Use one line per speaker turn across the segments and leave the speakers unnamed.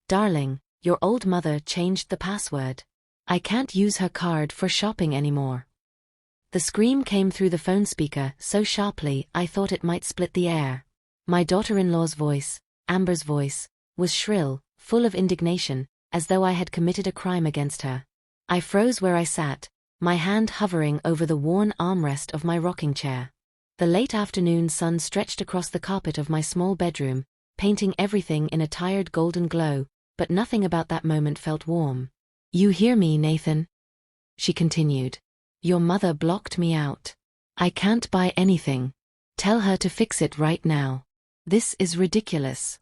"Darling, your old mother changed the password. I can't use her card for shopping anymore." The scream came through the phone speaker so sharply I thought it might split the air. My daughter-in-law's voice, Amber's voice, was shrill, full of indignation, as though I had committed a crime against her. I froze where I sat, my hand hovering over the worn armrest of my rocking chair. The late afternoon sun stretched across the carpet of my small bedroom, painting everything in a tired golden glow, but nothing about that moment felt warm. "You hear me, Nathan?" she continued. "Your mother blocked me out. I can't buy anything. Tell her to fix it right now. This is ridiculous."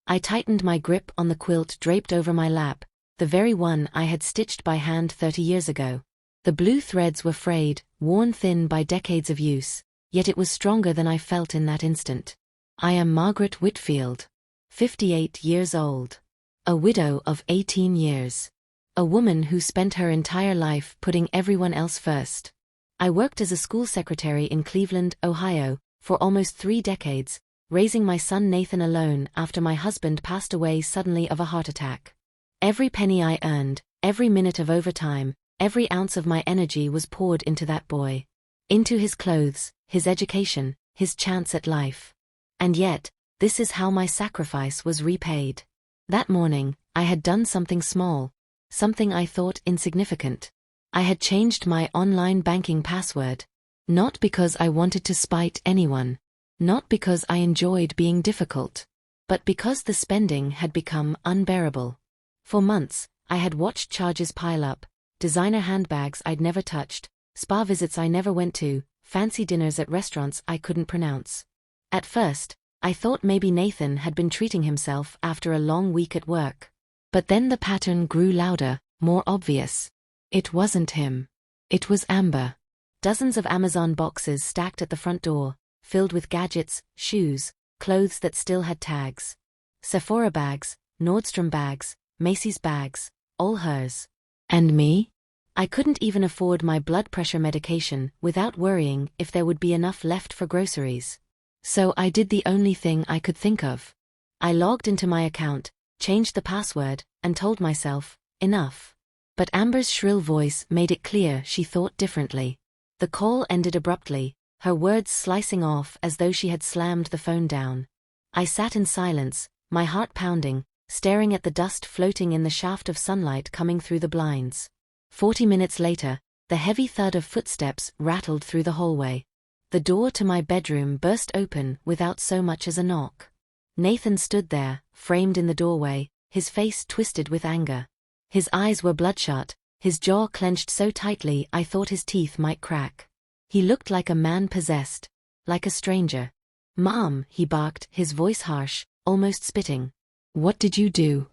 I tightened my grip on the quilt draped over my lap, the very one I had stitched by hand 30 years ago. The blue threads were frayed, worn thin by decades of use, yet it was stronger than I felt in that instant. I am Margaret Whitfield, 58 years old. A widow of 18 years. A woman who spent her entire life putting everyone else first. I worked as a school secretary in Cleveland, Ohio, for almost 3 decades, raising my son Nathan alone after my husband passed away suddenly of a heart attack. Every penny I earned, every minute of overtime, every ounce of my energy was poured into that boy. Into his clothes, his education, his chance at life. And yet, this is how my sacrifice was repaid. That morning, I had done something small. Something I thought insignificant. I had changed my online banking password. Not because I wanted to spite anyone. Not because I enjoyed being difficult. But because the spending had become unbearable. For months, I had watched charges pile up, designer handbags I'd never touched, spa visits I never went to, fancy dinners at restaurants I couldn't pronounce. At first, I thought maybe Nathan had been treating himself after a long week at work. But then the pattern grew louder, more obvious. It wasn't him. It was Amber. Dozens of Amazon boxes stacked at the front door, filled with gadgets, shoes, clothes that still had tags. Sephora bags, Nordstrom bags, Macy's bags, all hers. And me? I couldn't even afford my blood pressure medication without worrying if there would be enough left for groceries. So I did the only thing I could think of. I logged into my account, changed the password, and told myself, enough. But Amber's shrill voice made it clear she thought differently. The call ended abruptly, her words slicing off as though she had slammed the phone down. I sat in silence, my heart pounding, staring at the dust floating in the shaft of sunlight coming through the blinds. 40 minutes later, the heavy thud of footsteps rattled through the hallway. The door to my bedroom burst open without so much as a knock. Nathan stood there, framed in the doorway, his face twisted with anger. His eyes were bloodshot, his jaw clenched so tightly I thought his teeth might crack. He looked like a man possessed, like a stranger. "Mom," he barked, his voice harsh, almost spitting. "What did you do?"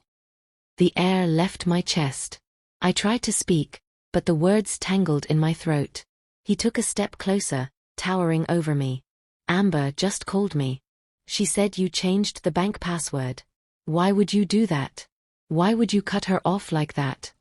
The air left my chest. I tried to speak, but the words tangled in my throat. He took a step closer, towering over me. "Amber just called me. She said you changed the bank password. Why would you do that? Why would you cut her off like that?"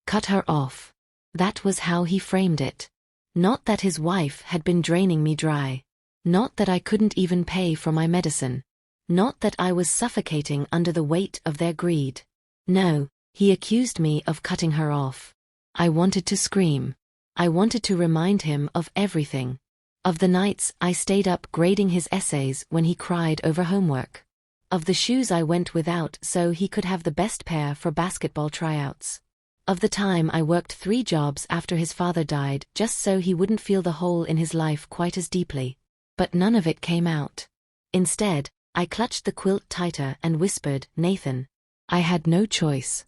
Cut her off. That was how he framed it. Not that his wife had been draining me dry. Not that I couldn't even pay for my medicine. Not that I was suffocating under the weight of their greed. No, he accused me of cutting her off. I wanted to scream. I wanted to remind him of everything. Of the nights I stayed up grading his essays when he cried over homework. Of the shoes I went without so he could have the best pair for basketball tryouts. Of the time I worked 3 jobs after his father died just so he wouldn't feel the hole in his life quite as deeply. But none of it came out. Instead, I clutched the quilt tighter and whispered, "Nathan, I had no choice."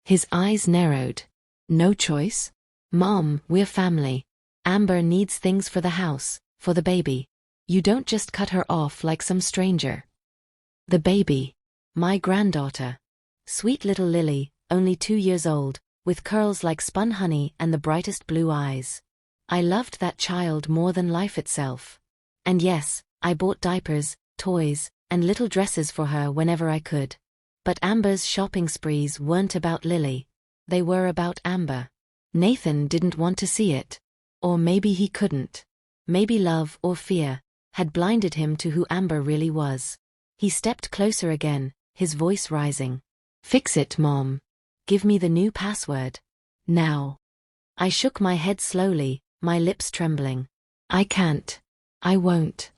His eyes narrowed. "No choice? Mom, we're family. Amber needs things for the house, for the baby. You don't just cut her off like some stranger." The baby. My granddaughter. Sweet little Lily, only 2 years old, with curls like spun honey and the brightest blue eyes. I loved that child more than life itself. And yes, I bought diapers, toys, and little dresses for her whenever I could. But Amber's shopping sprees weren't about Lily. They were about Amber. Nathan didn't want to see it. Or maybe he couldn't. Maybe love or fear had blinded him to who Amber really was. He stepped closer again, his voice rising. Fix it, Mom. Give me the new password. Now. I shook my head slowly, my lips trembling. I can't. I won't.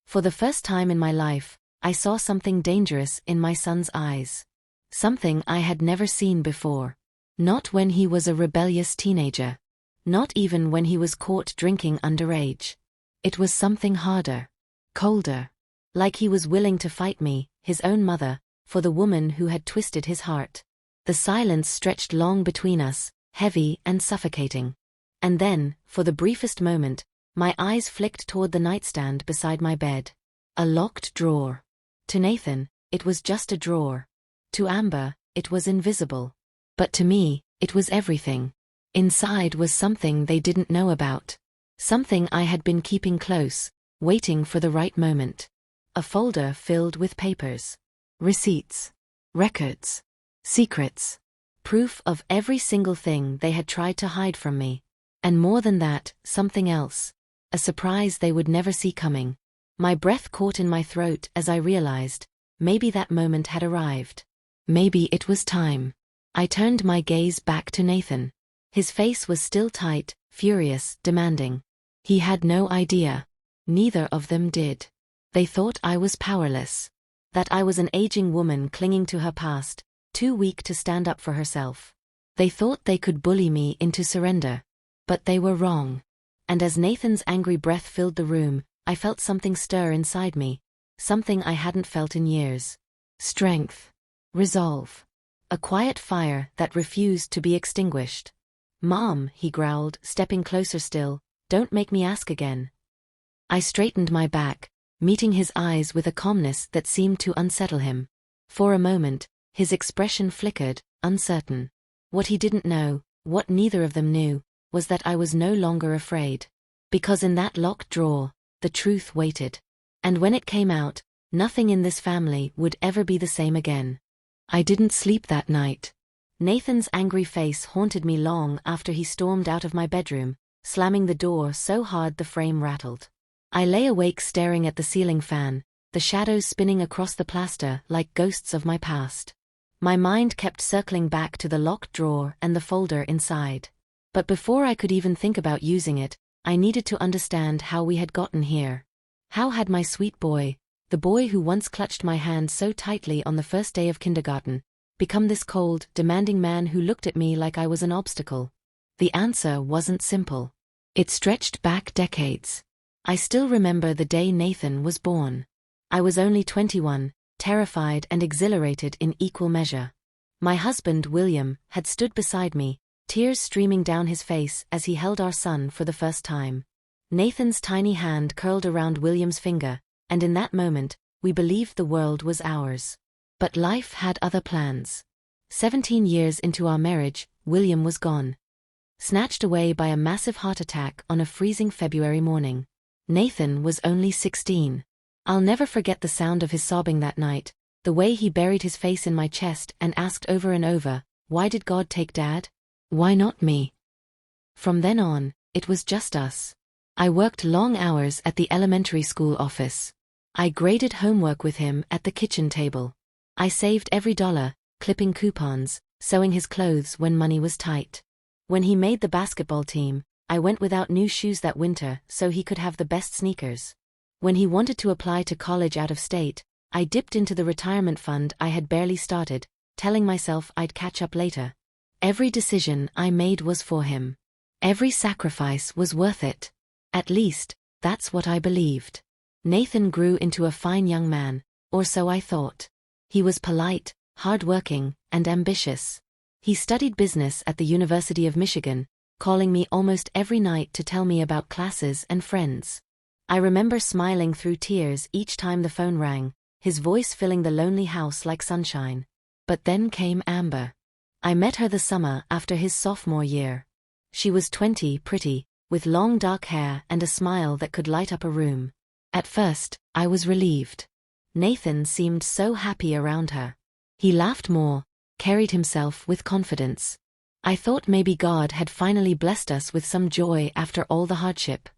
For the first time in my life, I saw something dangerous in my son's eyes. Something I had never seen before. Not when he was a rebellious teenager. Not even when he was caught drinking underage. It was something harder. Colder. Like he was willing to fight me, his own mother, for the woman who had twisted his heart. The silence stretched long between us, heavy and suffocating. And then, for the briefest moment, my eyes flicked toward the nightstand beside my bed. A locked drawer. To Nathan, it was just a drawer. To Amber, it was invisible. But to me, it was everything. Inside was something they didn't know about. Something I had been keeping close, waiting for the right moment. A folder filled with papers. Receipts. Records. Secrets. Proof of every single thing they had tried to hide from me. And more than that, something else. A surprise they would never see coming. My breath caught in my throat as I realized, maybe that moment had arrived. Maybe it was time. I turned my gaze back to Nathan. His face was still tight, furious, demanding. He had no idea. Neither of them did. They thought I was powerless. That I was an aging woman clinging to her past, too weak to stand up for herself. They thought they could bully me into surrender. But they were wrong. And as Nathan's angry breath filled the room, I felt something stir inside me. Something I hadn't felt in years. Strength. Resolve. A quiet fire that refused to be extinguished. Mom, he growled, stepping closer still, don't make me ask again. I straightened my back, meeting his eyes with a calmness that seemed to unsettle him. For a moment, his expression flickered, uncertain. What he didn't know, what neither of them knew, was that I was no longer afraid. Because in that locked drawer, the truth waited. And when it came out, nothing in this family would ever be the same again. I didn't sleep that night. Nathan's angry face haunted me long after he stormed out of my bedroom, slamming the door so hard the frame rattled. I lay awake staring at the ceiling fan, the shadows spinning across the plaster like ghosts of my past. My mind kept circling back to the locked drawer and the folder inside. But before I could even think about using it, I needed to understand how we had gotten here. How had my sweet boy, the boy who once clutched my hand so tightly on the first day of kindergarten, become this cold, demanding man who looked at me like I was an obstacle? The answer wasn't simple. It stretched back decades. I still remember the day Nathan was born. I was only 21, terrified and exhilarated in equal measure. My husband, William, had stood beside me, tears streaming down his face as he held our son for the first time. Nathan's tiny hand curled around William's finger, and in that moment, we believed the world was ours. But life had other plans. 17 years into our marriage, William was gone. Snatched away by a massive heart attack on a freezing February morning. Nathan was only 16. I'll never forget the sound of his sobbing that night, the way he buried his face in my chest and asked over and over, "Why did God take Dad? Why not me?" From then on, it was just us. I worked long hours at the elementary school office. I graded homework with him at the kitchen table. I saved every dollar, clipping coupons, sewing his clothes when money was tight. When he made the basketball team, I went without new shoes that winter so he could have the best sneakers. When he wanted to apply to college out of state, I dipped into the retirement fund I had barely started, telling myself I'd catch up later. Every decision I made was for him. Every sacrifice was worth it. At least, that's what I believed. Nathan grew into a fine young man, or so I thought. He was polite, hardworking, and ambitious. He studied business at the University of Michigan, calling me almost every night to tell me about classes and friends. I remember smiling through tears each time the phone rang, his voice filling the lonely house like sunshine. But then came Amber. I met her the summer after his sophomore year. She was 20, pretty, with long dark hair and a smile that could light up a room. At first, I was relieved. Nathan seemed so happy around her. He laughed more, carried himself with confidence. I thought maybe God had finally blessed us with some joy after all the hardship.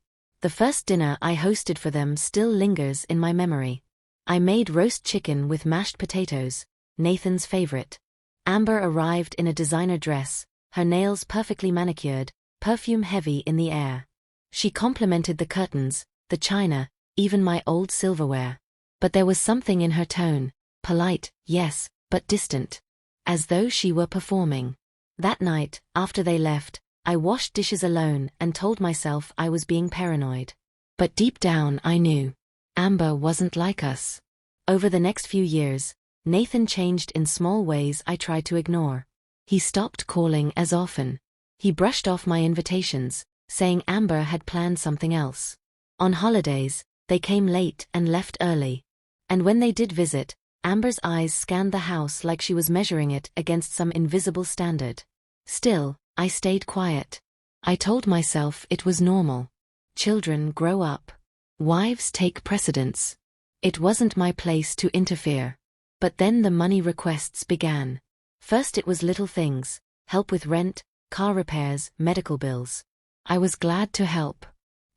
The first dinner I hosted for them still lingers in my memory. I made roast chicken with mashed potatoes, Nathan's favorite. Amber arrived in a designer dress, her nails perfectly manicured, perfume heavy in the air. She complimented the curtains, the china, even my old silverware. But there was something in her tone, polite, yes, but distant. As though she were performing. That night, after they left, I washed dishes alone and told myself I was being paranoid. But deep down I knew. Amber wasn't like us. Over the next few years, Nathan changed in small ways I tried to ignore. He stopped calling as often. He brushed off my invitations, saying Amber had planned something else. On holidays, they came late and left early. And when they did visit, Amber's eyes scanned the house like she was measuring it against some invisible standard. Still, I stayed quiet. I told myself it was normal. Children grow up. Wives take precedence. It wasn't my place to interfere. But then the money requests began. First it was little things, help with rent, car repairs, medical bills. I was glad to help.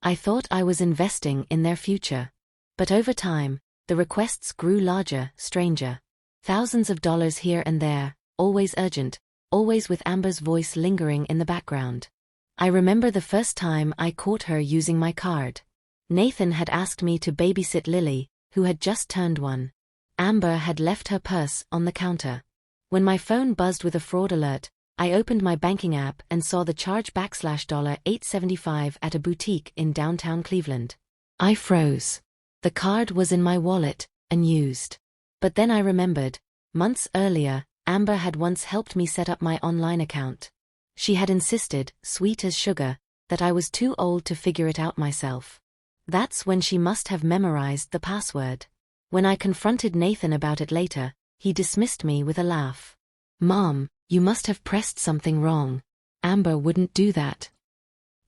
I thought I was investing in their future. But over time, the requests grew larger, stranger. Thousands of dollars here and there, always urgent, always with Amber's voice lingering in the background. I remember the first time I caught her using my card. Nathan had asked me to babysit Lily, who had just turned 1. Amber had left her purse on the counter. When my phone buzzed with a fraud alert, I opened my banking app and saw the charge $875 at a boutique in downtown Cleveland. I froze. The card was in my wallet, unused. But then I remembered, months earlier, Amber had once helped me set up my online account. She had insisted, sweet as sugar, that I was too old to figure it out myself. That's when she must have memorized the password. When I confronted Nathan about it later, he dismissed me with a laugh. "Mom, you must have pressed something wrong. Amber wouldn't do that."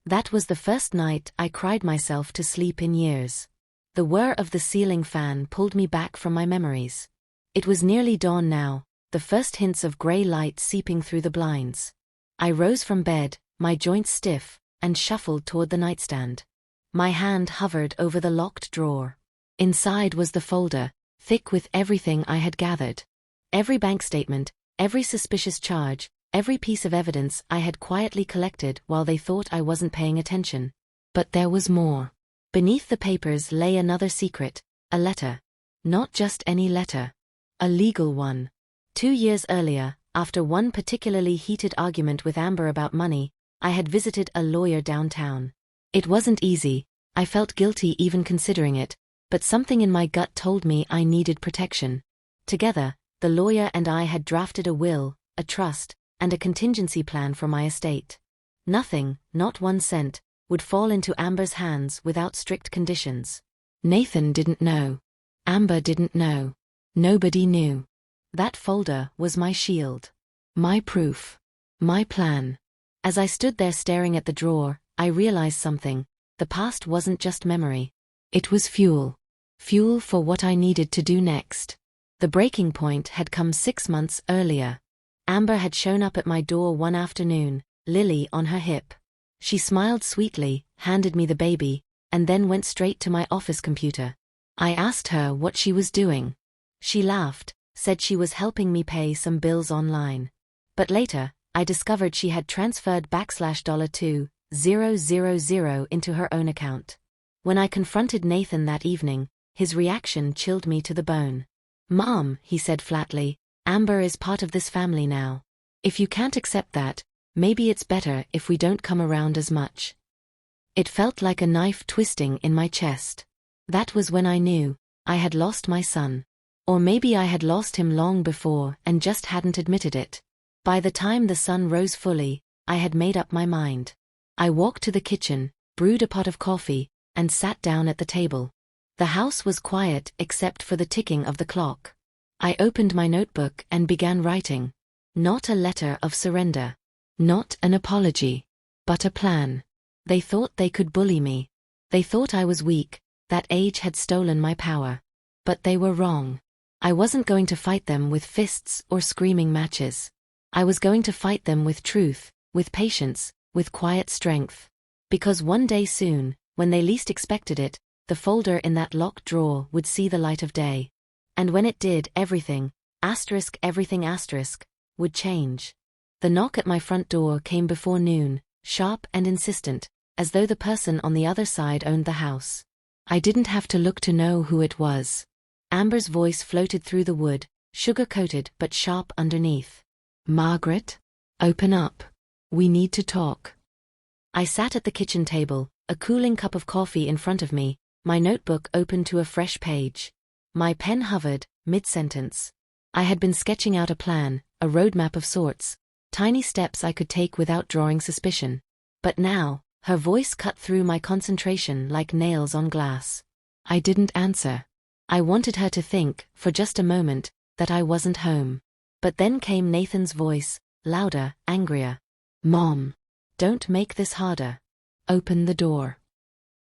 That was the first night I cried myself to sleep in years. The whir of the ceiling fan pulled me back from my memories. It was nearly dawn now, the first hints of gray light seeping through the blinds. I rose from bed, my joints stiff, and shuffled toward the nightstand. My hand hovered over the locked drawer. Inside was the folder, thick with everything I had gathered. Every bank statement, every suspicious charge, every piece of evidence I had quietly collected while they thought I wasn't paying attention. But there was more. Beneath the papers lay another secret, a letter. Not just any letter. A legal one. 2 years earlier, after one particularly heated argument with Amber about money, I had visited a lawyer downtown. It wasn't easy, I felt guilty even considering it, but something in my gut told me I needed protection. Together, the lawyer and I had drafted a will, a trust, and a contingency plan for my estate. Nothing, not 1 cent, would fall into Amber's hands without strict conditions. Nathan didn't know. Amber didn't know. Nobody knew. That folder was my shield. My proof. My plan. As I stood there staring at the drawer, I realized something. The past wasn't just memory. It was fuel. Fuel for what I needed to do next. The breaking point had come 6 months earlier. Amber had shown up at my door one afternoon, Lily on her hip. She smiled sweetly, handed me the baby, and then went straight to my office computer. I asked her what she was doing. She laughed, said she was helping me pay some bills online. But later, I discovered she had transferred $2,000 into her own account. When I confronted Nathan that evening, his reaction chilled me to the bone. "Mom," he said flatly, "Amber is part of this family now. If you can't accept that, maybe it's better if we don't come around as much." It felt like a knife twisting in my chest. That was when I knew I had lost my son. Or maybe I had lost him long before and just hadn't admitted it. By the time the sun rose fully, I had made up my mind. I walked to the kitchen, brewed a pot of coffee, and sat down at the table. The house was quiet except for the ticking of the clock. I opened my notebook and began writing. Not a letter of surrender. Not an apology. But a plan. They thought they could bully me. They thought I was weak, that age had stolen my power. But they were wrong. I wasn't going to fight them with fists or screaming matches. I was going to fight them with truth, with patience, with quiet strength. Because one day soon, when they least expected it, the folder in that locked drawer would see the light of day. And when it did, everything, everything, would change. The knock at my front door came before noon, sharp and insistent, as though the person on the other side owned the house. I didn't have to look to know who it was. Amber's voice floated through the wood, sugar-coated but sharp underneath. "Margaret? Open up. We need to talk." I sat at the kitchen table, a cooling cup of coffee in front of me, my notebook open to a fresh page. My pen hovered, mid-sentence. I had been sketching out a plan, a roadmap of sorts, tiny steps I could take without drawing suspicion. But now, her voice cut through my concentration like nails on glass. I didn't answer. I wanted her to think, for just a moment, that I wasn't home. But then came Nathan's voice, louder, angrier. "Mom, don't make this harder. Open the door."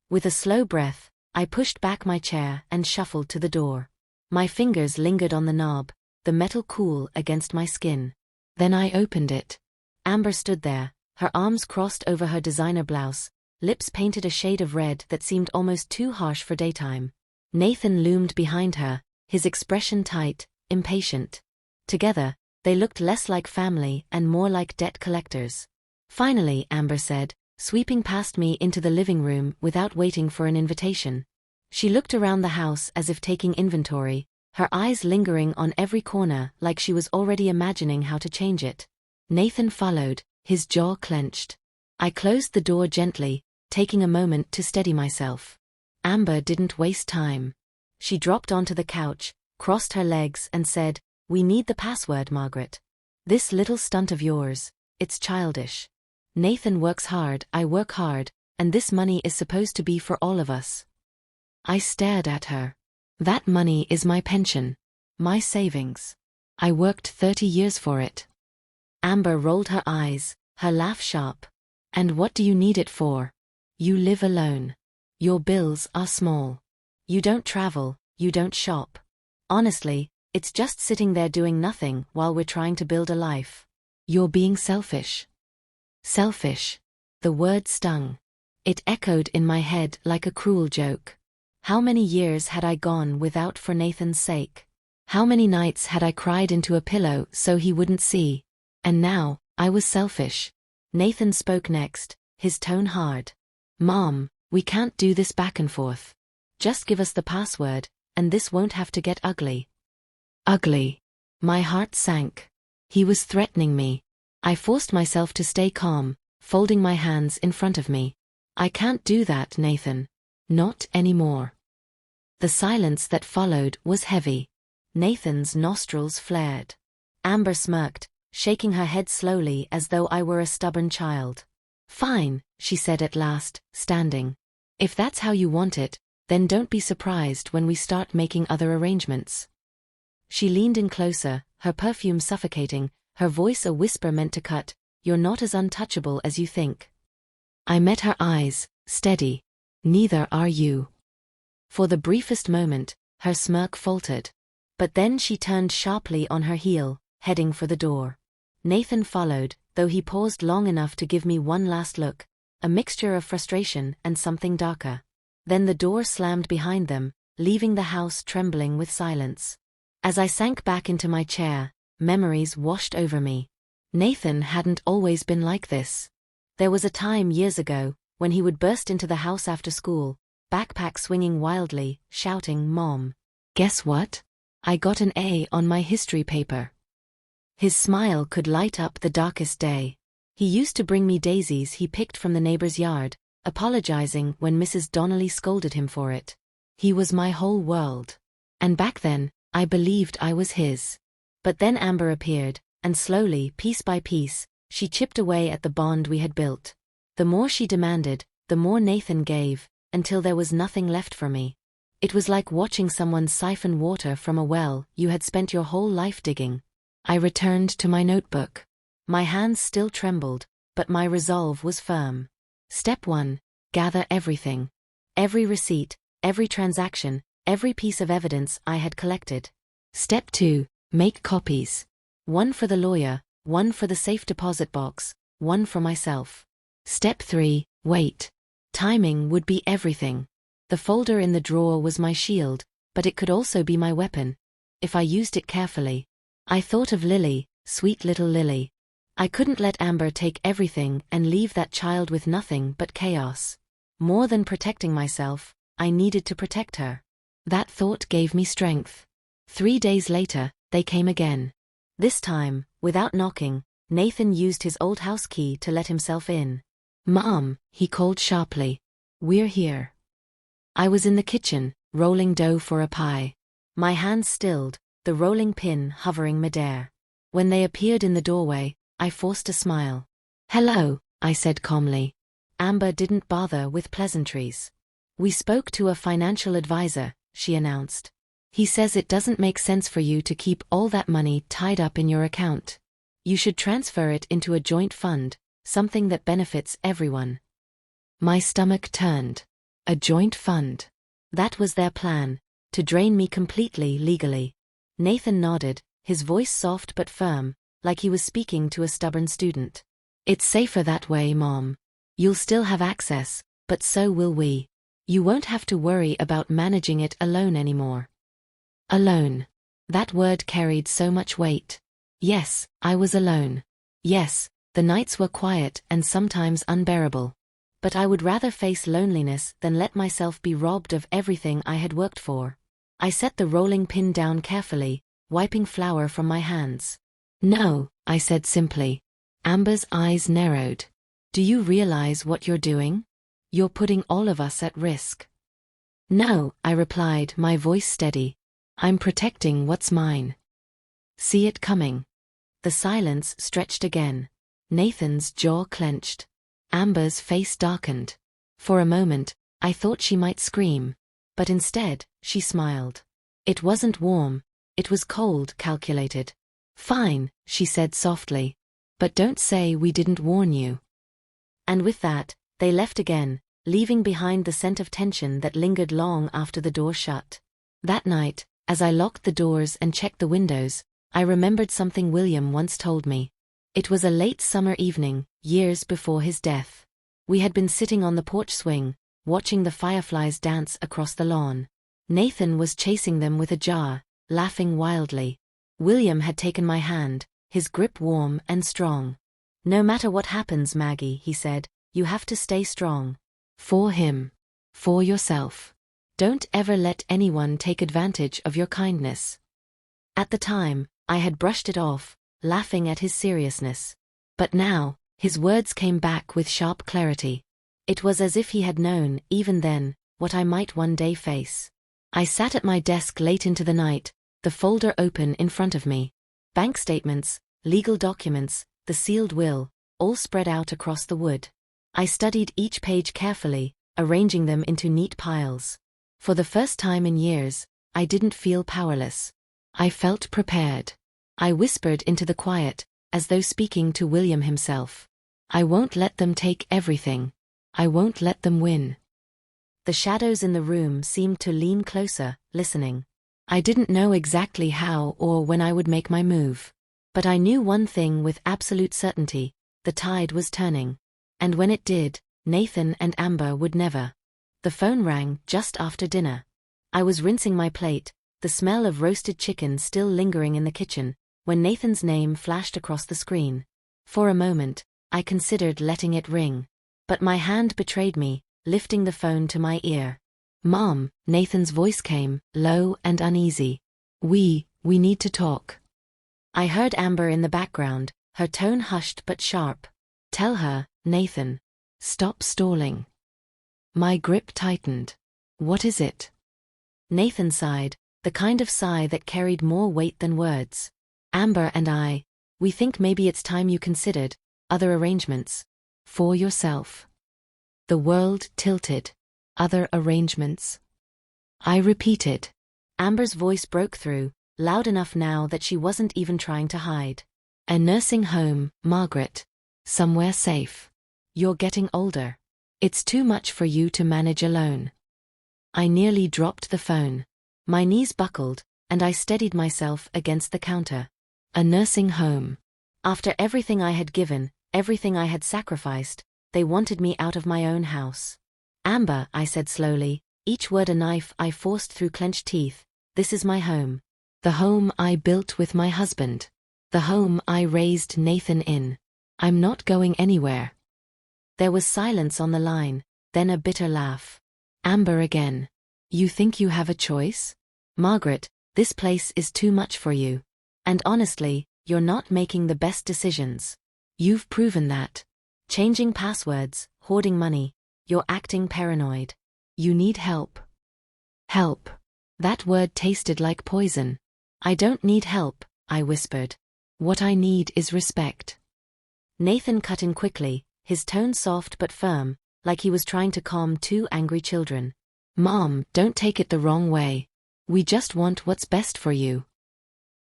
With a slow breath, I pushed back my chair and shuffled to the door. My fingers lingered on the knob, the metal cool against my skin. Then I opened it. Amber stood there, her arms crossed over her designer blouse, lips painted a shade of red that seemed almost too harsh for daytime. Nathan loomed behind her, his expression tight, impatient. Together, they looked less like family and more like debt collectors. "Finally," Amber said, sweeping past me into the living room without waiting for an invitation. She looked around the house as if taking inventory, her eyes lingering on every corner like she was already imagining how to change it. Nathan followed, his jaw clenched. I closed the door gently, taking a moment to steady myself. Amber didn't waste time. She dropped onto the couch, crossed her legs and said, "We need the password, Margaret. This little stunt of yours, it's childish. Nathan works hard, I work hard, and this money is supposed to be for all of us." I stared at her. "That money is my pension. My savings. I worked 30 years for it." Amber rolled her eyes, her laugh sharp. "And what do you need it for? You live alone. Your bills are small. You don't travel, you don't shop. Honestly, it's just sitting there doing nothing while we're trying to build a life. You're being selfish." Selfish. The word stung. It echoed in my head like a cruel joke. How many years had I gone without for Nathan's sake? How many nights had I cried into a pillow so he wouldn't see? And now, I was selfish. Nathan spoke next, his tone hard. "Mom, we can't do this back and forth. Just give us the password, and this won't have to get ugly." Ugly. My heart sank. He was threatening me. I forced myself to stay calm, folding my hands in front of me. "I can't do that, Nathan. Not anymore." The silence that followed was heavy. Nathan's nostrils flared. Amber smirked, shaking her head slowly as though I were a stubborn child. "Fine," she said at last, standing. "If that's how you want it, then don't be surprised when we start making other arrangements." She leaned in closer, her perfume suffocating, her voice a whisper meant to cut. "You're not as untouchable as you think." I met her eyes, steady. "Neither are you." For the briefest moment, her smirk faltered. But then she turned sharply on her heel, heading for the door. Nathan followed, though he paused long enough to give me one last look, a mixture of frustration and something darker. Then the door slammed behind them, leaving the house trembling with silence. As I sank back into my chair, memories washed over me. Nathan hadn't always been like this. There was a time years ago, when he would burst into the house after school, backpack swinging wildly, shouting, "Mom, guess what? I got an A on my history paper." His smile could light up the darkest day. He used to bring me daisies he picked from the neighbor's yard, apologizing when Mrs. Donnelly scolded him for it. He was my whole world. And back then, I believed I was his. But then Amber appeared, and slowly, piece by piece, she chipped away at the bond we had built. The more she demanded, the more Nathan gave, until there was nothing left for me. It was like watching someone siphon water from a well you had spent your whole life digging. I returned to my notebook. My hands still trembled, but my resolve was firm. Step 1, gather everything. Every receipt, every transaction, every piece of evidence I had collected. Step 2, make copies. One for the lawyer, one for the safe deposit box, one for myself. Step 3, wait. Timing would be everything. The folder in the drawer was my shield, but it could also be my weapon, if I used it carefully. I thought of Lily, Sweet little Lily. I couldn't let Amber take everything and leave that child with nothing but chaos. More than protecting myself, I needed to protect her. That thought gave me strength. 3 days later, they came again. This time, without knocking, Nathan used his old house key to let himself in. "Mom," he called sharply. "We're here." I was in the kitchen, rolling dough for a pie. My hands stilled, the rolling pin hovering midair. When they appeared in the doorway, I forced a smile. "Hello," I said calmly. Amber didn't bother with pleasantries. "We spoke to a financial advisor," she announced. "He says it doesn't make sense for you to keep all that money tied up in your account. You should transfer it into a joint fund, something that benefits everyone." My stomach turned. A joint fund. That was their plan, to drain me completely legally. Nathan nodded, his voice soft but firm, like he was speaking to a stubborn student. "It's safer that way, Mom. You'll still have access, but so will we. You won't have to worry about managing it alone anymore." Alone. That word carried so much weight. Yes, I was alone. Yes, the nights were quiet and sometimes unbearable. But I would rather face loneliness than let myself be robbed of everything I had worked for. I set the rolling pin down carefully, wiping flour from my hands. "No," I said simply. Amber's eyes narrowed. "Do you realize what you're doing? You're putting all of us at risk." "No," I replied, my voice steady. "I'm protecting what's mine." "See it coming." The silence stretched again. Nathan's jaw clenched. Amber's face darkened. For a moment, I thought she might scream. But instead, she smiled. It wasn't warm. It was cold, calculated. "Fine," she said softly. "But don't say we didn't warn you." And with that, they left again, leaving behind the scent of tension that lingered long after the door shut. That night, as I locked the doors and checked the windows, I remembered something William once told me. It was a late summer evening, years before his death. We had been sitting on the porch swing, watching the fireflies dance across the lawn. Nathan was chasing them with a jar, laughing wildly. William had taken my hand, his grip warm and strong. "No matter what happens, Maggie," he said, "you have to stay strong. For him. For yourself. Don't ever let anyone take advantage of your kindness." At the time, I had brushed it off, laughing at his seriousness. But now, his words came back with sharp clarity. It was as if he had known, even then, what I might one day face. I sat at my desk late into the night, the folder open in front of me. Bank statements, legal documents, the sealed will, all spread out across the wood. I studied each page carefully, arranging them into neat piles. For the first time in years, I didn't feel powerless. I felt prepared. I whispered into the quiet, as though speaking to William himself. "I won't let them take everything. I won't let them win." The shadows in the room seemed to lean closer, listening. I didn't know exactly how or when I would make my move. But I knew one thing with absolute certainty: the tide was turning. And when it did, Nathan and Amber would never. The phone rang just after dinner. I was rinsing my plate, the smell of roasted chicken still lingering in the kitchen, when Nathan's name flashed across the screen. For a moment, I considered letting it ring. But my hand betrayed me, lifting the phone to my ear. "Mom," Nathan's voice came, low and uneasy. We need to talk." I heard Amber in the background, her tone hushed but sharp. "Tell her, Nathan. Stop stalling." My grip tightened. "What is it?" Nathan sighed, the kind of sigh that carried more weight than words. "Amber and we think maybe it's time you considered other arrangements. For yourself." The world tilted. "Other arrangements?" I repeated. Amber's voice broke through, loud enough now that she wasn't even trying to hide. "A nursing home, Margaret. Somewhere safe. You're getting older. It's too much for you to manage alone." I nearly dropped the phone. My knees buckled, and I steadied myself against the counter. A nursing home. After everything I had given, everything I had sacrificed, they wanted me out of my own house. "Amber," I said slowly, each word a knife I forced through clenched teeth, "this is my home. The home I built with my husband. The home I raised Nathan in. I'm not going anywhere. There was silence on the line, then a bitter laugh. Amber again. You think you have a choice? Margaret, this place is too much for you. And honestly, you're not making the best decisions. You've proven that. Changing passwords, hoarding money, you're acting paranoid. You need help. Help. That word tasted like poison. I don't need help, I whispered. What I need is respect. Nathan cut in quickly, his tone soft but firm, like he was trying to calm two angry children. Mom, don't take it the wrong way. We just want what's best for you.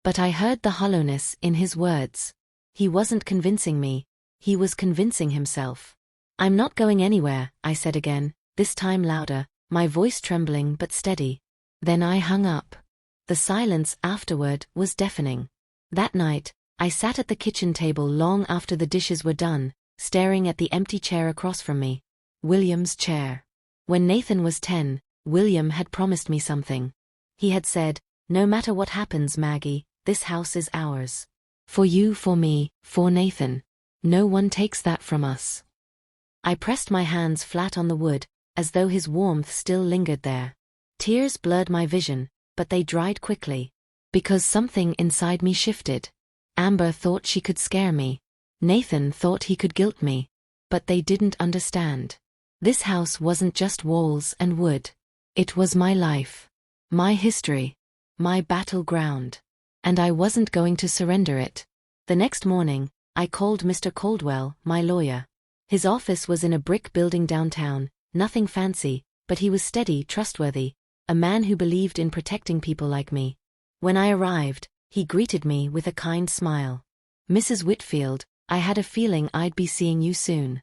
But I heard the hollowness in his words. He wasn't convincing me, he was convincing himself. I'm not going anywhere, I said again, this time louder, my voice trembling but steady. Then I hung up. The silence afterward was deafening. That night, I sat at the kitchen table long after the dishes were done, staring at the empty chair across from me. William's chair. When Nathan was 10, William had promised me something. He had said, no matter what happens, Maggie, this house is ours. For you, for me, for Nathan. No one takes that from us. I pressed my hands flat on the wood, as though his warmth still lingered there. Tears blurred my vision, but they dried quickly. Because something inside me shifted. Amber thought she could scare me. Nathan thought he could guilt me. But they didn't understand. This house wasn't just walls and wood. It was my life. My history. My battleground. And I wasn't going to surrender it. The next morning, I called Mr. Caldwell, my lawyer. His office was in a brick building downtown, nothing fancy, but he was steady, trustworthy, a man who believed in protecting people like me. When I arrived, he greeted me with a kind smile. Mrs. Whitfield, I had a feeling I'd be seeing you soon.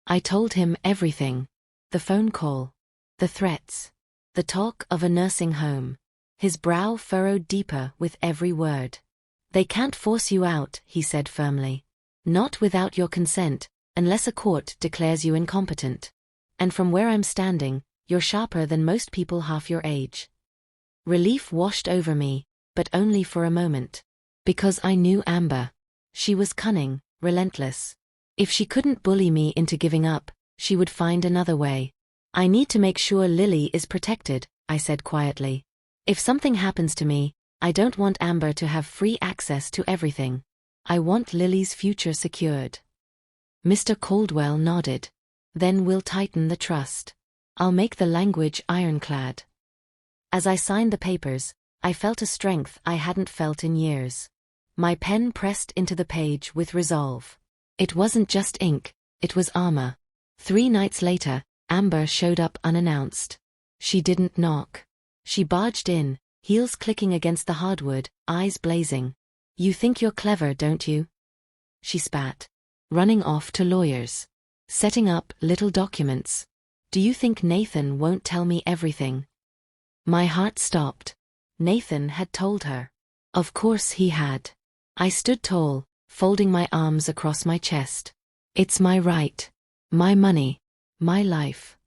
I told him everything. The phone call. The threats. The talk of a nursing home. His brow furrowed deeper with every word. They can't force you out, he said firmly. Not without your consent, unless a court declares you incompetent. And from where I'm standing, you're sharper than most people half your age. Relief washed over me, but only for a moment. Because I knew Amber. She was cunning, relentless. If she couldn't bully me into giving up, she would find another way. I need to make sure Lily is protected, I said quietly. If something happens to me, I don't want Amber to have free access to everything. I want Lily's future secured. Mr. Caldwell nodded. Then we'll tighten the trust. I'll make the language ironclad. As I signed the papers, I felt a strength I hadn't felt in years. My pen pressed into the page with resolve. It wasn't just ink, it was armor. 3 nights later, Amber showed up unannounced. She didn't knock. She barged in, heels clicking against the hardwood, eyes blazing. You think you're clever, don't you? She spat. Running off to lawyers. Setting up little documents. Do you think Nathan won't tell me everything? My heart stopped. Nathan had told her. Of course he had. I stood tall, folding my arms across my chest. It's my right. My money. My life.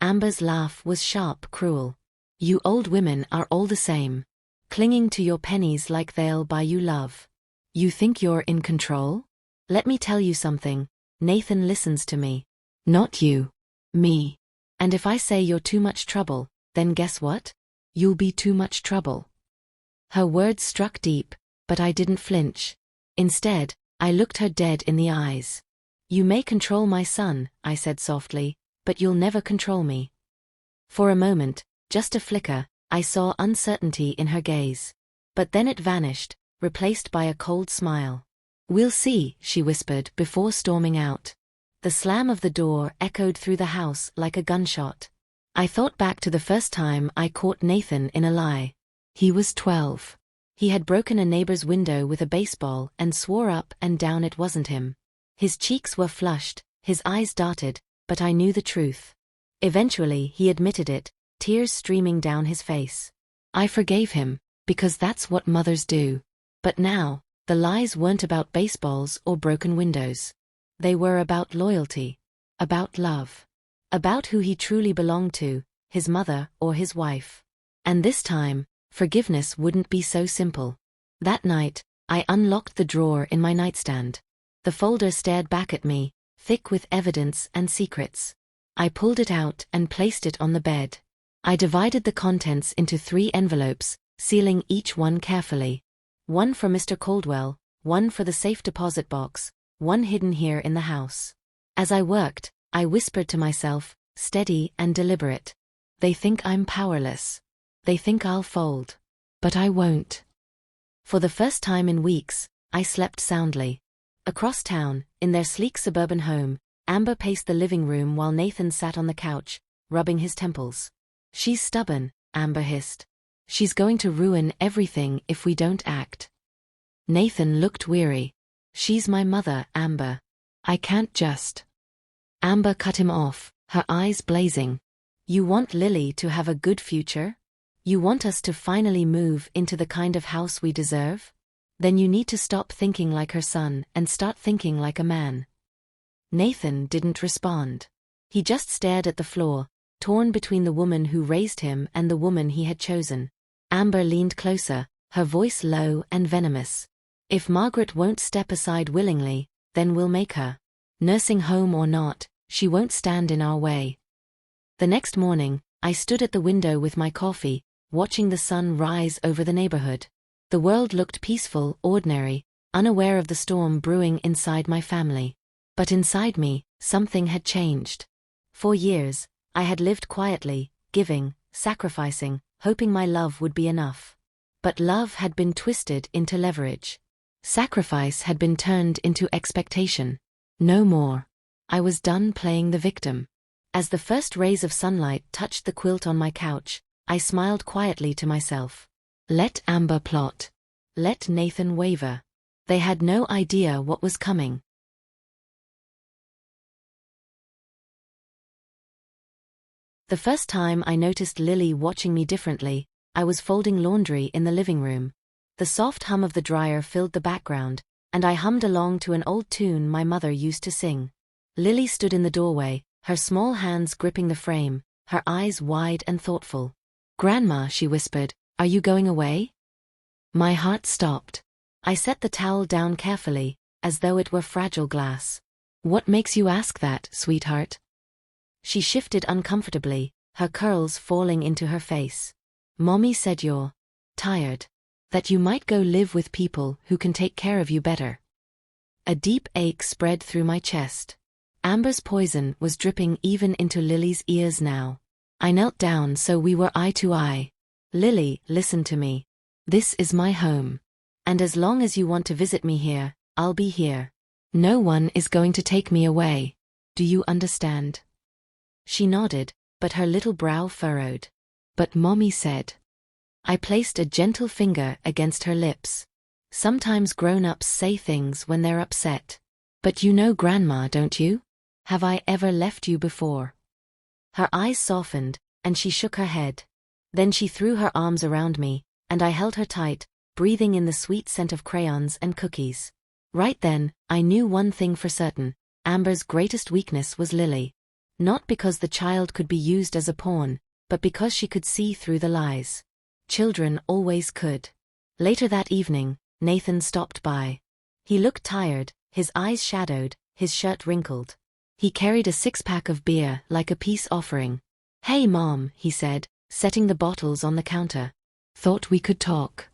Amber's laugh was sharp, cruel. You old women are all the same. Clinging to your pennies like they'll buy you love. You think you're in control? Let me tell you something. Nathan listens to me. Not you. Me. And if I say you're too much trouble, then guess what? You'll be too much trouble. Her words struck deep, but I didn't flinch. Instead, I looked her dead in the eyes. You may control my son, I said softly, but you'll never control me. For a moment, just a flicker, I saw uncertainty in her gaze. But then it vanished, replaced by a cold smile. We'll see, she whispered before storming out. The slam of the door echoed through the house like a gunshot. I thought back to the first time I caught Nathan in a lie. He was 12. He had broken a neighbor's window with a baseball and swore up and down it wasn't him. His cheeks were flushed, his eyes darted, but I knew the truth. Eventually he admitted it, tears streaming down his face. I forgave him, because that's what mothers do. But now, the lies weren't about baseballs or broken windows. They were about loyalty. About love. About who he truly belonged to, his mother or his wife. And this time, forgiveness wouldn't be so simple. That night, I unlocked the drawer in my nightstand. The folder stared back at me, thick with evidence and secrets. I pulled it out and placed it on the bed. I divided the contents into 3 envelopes, sealing each one carefully. One for Mr. Caldwell, one for the safe deposit box, one hidden here in the house. As I worked, I whispered to myself, steady and deliberate. They think I'm powerless. They think I'll fold. But I won't. For the first time in weeks, I slept soundly. Across town, in their sleek suburban home, Amber paced the living room while Nathan sat on the couch, rubbing his temples. She's stubborn, Amber hissed. She's going to ruin everything if we don't act. Nathan looked weary. She's my mother, Amber. I can't just. Amber cut him off, her eyes blazing. You want Lily to have a good future? You want us to finally move into the kind of house we deserve? Then you need to stop thinking like her son and start thinking like a man. Nathan didn't respond. He just stared at the floor, torn between the woman who raised him and the woman he had chosen. Amber leaned closer, her voice low and venomous. If Margaret won't step aside willingly, then we'll make her. Nursing home or not, she won't stand in our way. The next morning, I stood at the window with my coffee, watching the sun rise over the neighborhood. The world looked peaceful, ordinary, unaware of the storm brewing inside my family. But inside me, something had changed. For years, I had lived quietly, giving, sacrificing, hoping my love would be enough. But love had been twisted into leverage. Sacrifice had been turned into expectation. No more. I was done playing the victim. As the first rays of sunlight touched the quilt on my couch, I smiled quietly to myself. Let Amber plot. Let Nathan waver. They had no idea what was coming. The first time I noticed Lily watching me differently, I was folding laundry in the living room. The soft hum of the dryer filled the background, and I hummed along to an old tune my mother used to sing. Lily stood in the doorway, her small hands gripping the frame, her eyes wide and thoughtful. "Grandma," she whispered, "are you going away?" My heart stopped. I set the towel down carefully, as though it were fragile glass. "What makes you ask that, sweetheart?" She shifted uncomfortably, her curls falling into her face. "Mommy said you're tired. That you might go live with people who can take care of you better." A deep ache spread through my chest. Amber's poison was dripping even into Lily's ears now. I knelt down so we were eye to eye. "Lily, listen to me. This is my home. And as long as you want to visit me here, I'll be here. No one is going to take me away. Do you understand?" She nodded, but her little brow furrowed. "But Mommy said." I placed a gentle finger against her lips. "Sometimes grown-ups say things when they're upset. But you know Grandma, don't you? Have I ever left you before?" Her eyes softened, and she shook her head. Then she threw her arms around me, and I held her tight, breathing in the sweet scent of crayons and cookies. Right then, I knew one thing for certain: Amber's greatest weakness was Lily. Not because the child could be used as a pawn, but because she could see through the lies. Children always could. Later that evening, Nathan stopped by. He looked tired, his eyes shadowed, his shirt wrinkled. He carried a 6-pack of beer like a peace offering. "Hey Mom," he said, setting the bottles on the counter. "Thought we could talk."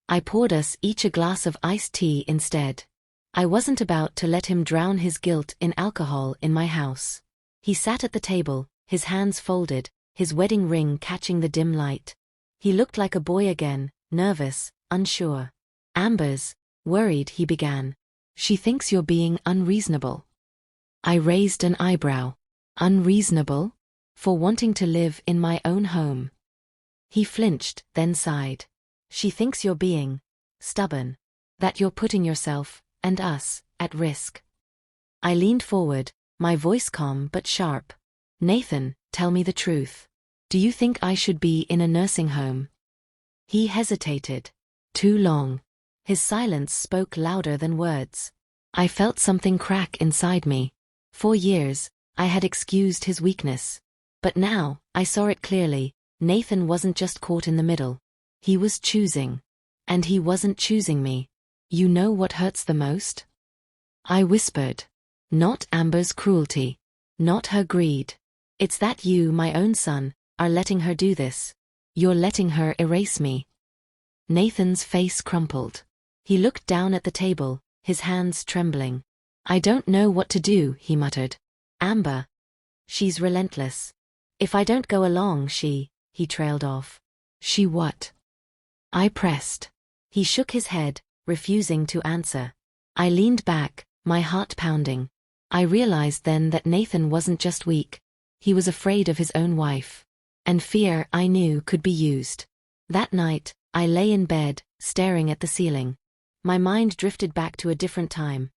I poured us each a glass of iced tea instead. I wasn't about to let him drown his guilt in alcohol in my house. He sat at the table, his hands folded, his wedding ring catching the dim light. He looked like a boy again, nervous, unsure. "Amber's worried," he began. "She thinks you're being unreasonable." I raised an eyebrow. "Unreasonable? For wanting to live in my own home?" He flinched, then sighed. "She thinks you're being stubborn. That you're putting yourself, and us, at risk." I leaned forward, my voice calm but sharp. "Nathan, tell me the truth. Do you think I should be in a nursing home?" He hesitated. Too long. His silence spoke louder than words. I felt something crack inside me. For years, I had excused his weakness. But now, I saw it clearly. Nathan wasn't just caught in the middle. He was choosing. And he wasn't choosing me. You know what hurts the most? I whispered. Not Amber's cruelty. Not her greed. It's that you, my own son, are letting her do this. You're letting her erase me. Nathan's face crumpled. He looked down at the table, his hands trembling. I don't know what to do, he muttered. Amber. She's relentless. If I don't go along, he trailed off. She what? I pressed. He shook his head, refusing to answer. I leaned back, my heart pounding. I realized then that Nathan wasn't just weak. He was afraid of his own wife. And fear, I knew, could be used. That night, I lay in bed, staring at the ceiling. My mind drifted back to a different time.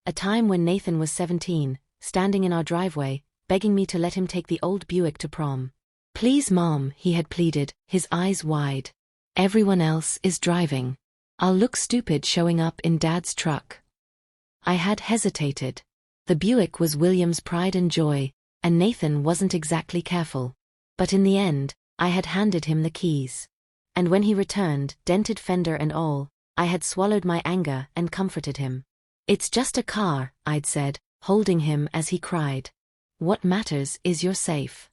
A time when Nathan was 17, standing in our driveway, begging me to let him take the old Buick to prom. Please, Mom, he had pleaded, his eyes wide. Everyone else is driving. I'll look stupid showing up in Dad's truck. I had hesitated. The Buick was William's pride and joy, and Nathan wasn't exactly careful. But in the end, I had handed him the keys. And when he returned, dented fender and all, I had swallowed my anger and comforted him. It's just a car, I'd said, holding him as he cried. What matters is you're safe.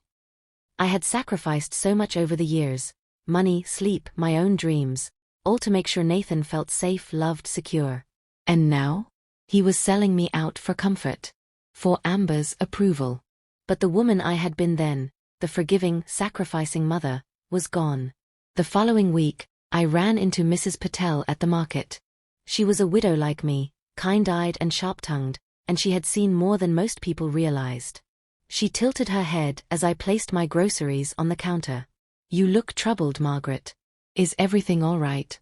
I had sacrificed so much over the years, money, sleep, my own dreams, all to make sure Nathan felt safe, loved, secure. And now? He was selling me out for comfort. For Amber's approval. But the woman I had been then, the forgiving, sacrificing mother, was gone. The following week, I ran into Mrs. Patel at the market. She was a widow like me, kind-eyed and sharp-tongued, and she had seen more than most people realized. She tilted her head as I placed my groceries on the counter. You look troubled, Margaret. Is everything all right?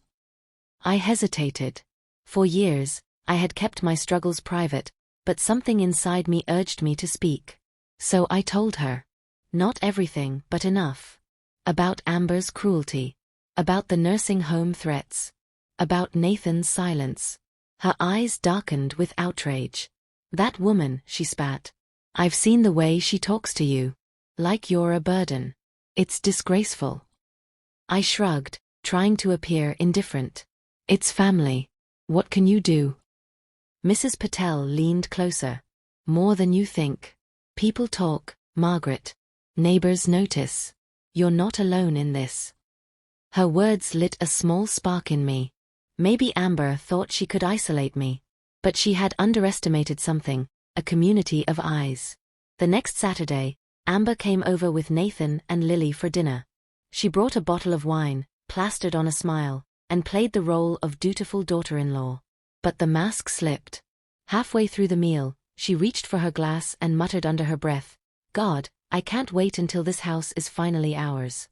I hesitated. For years, I had kept my struggles private, but something inside me urged me to speak. So I told her. Not everything, but enough. About Amber's cruelty. About the nursing home threats. About Nathan's silence. Her eyes darkened with outrage. That woman, she spat. I've seen the way she talks to you. Like you're a burden. It's disgraceful. I shrugged, trying to appear indifferent. It's family. What can you do? Mrs. Patel leaned closer. More than you think. People talk, Margaret. Neighbors notice. You're not alone in this. Her words lit a small spark in me. Maybe Amber thought she could isolate me. But she had underestimated something, a community of eyes. The next Saturday, Amber came over with Nathan and Lily for dinner. She brought a bottle of wine, plastered on a smile, and played the role of dutiful daughter-in-law. But the mask slipped. Halfway through the meal, she reached for her glass and muttered under her breath, God, I can't wait until this house is finally ours.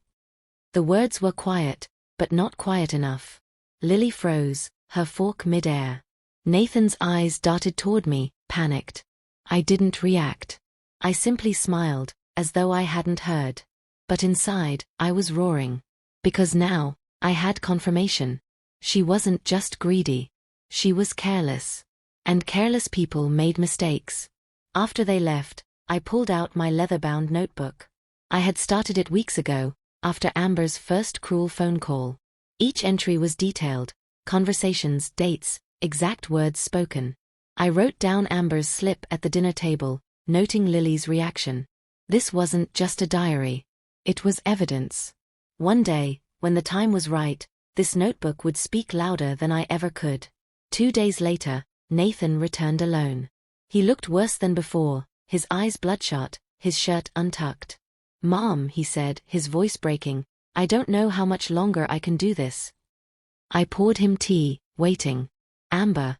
The words were quiet, but not quiet enough. Lily froze, her fork mid-air. Nathan's eyes darted toward me, panicked. I didn't react. I simply smiled, as though I hadn't heard. But inside, I was roaring. Because now, I had confirmation. She wasn't just greedy. She was careless. And careless people made mistakes. After they left, I pulled out my leather-bound notebook. I had started it weeks ago, after Amber's first cruel phone call. Each entry was detailed, conversations, dates, exact words spoken. I wrote down Amber's slip at the dinner table, noting Lily's reaction. This wasn't just a diary. It was evidence. One day, when the time was right, this notebook would speak louder than I ever could. 2 days later, Nathan returned alone. He looked worse than before, his eyes bloodshot, his shirt untucked. Mom, he said, his voice breaking, I don't know how much longer I can do this. I poured him tea, waiting. Amber.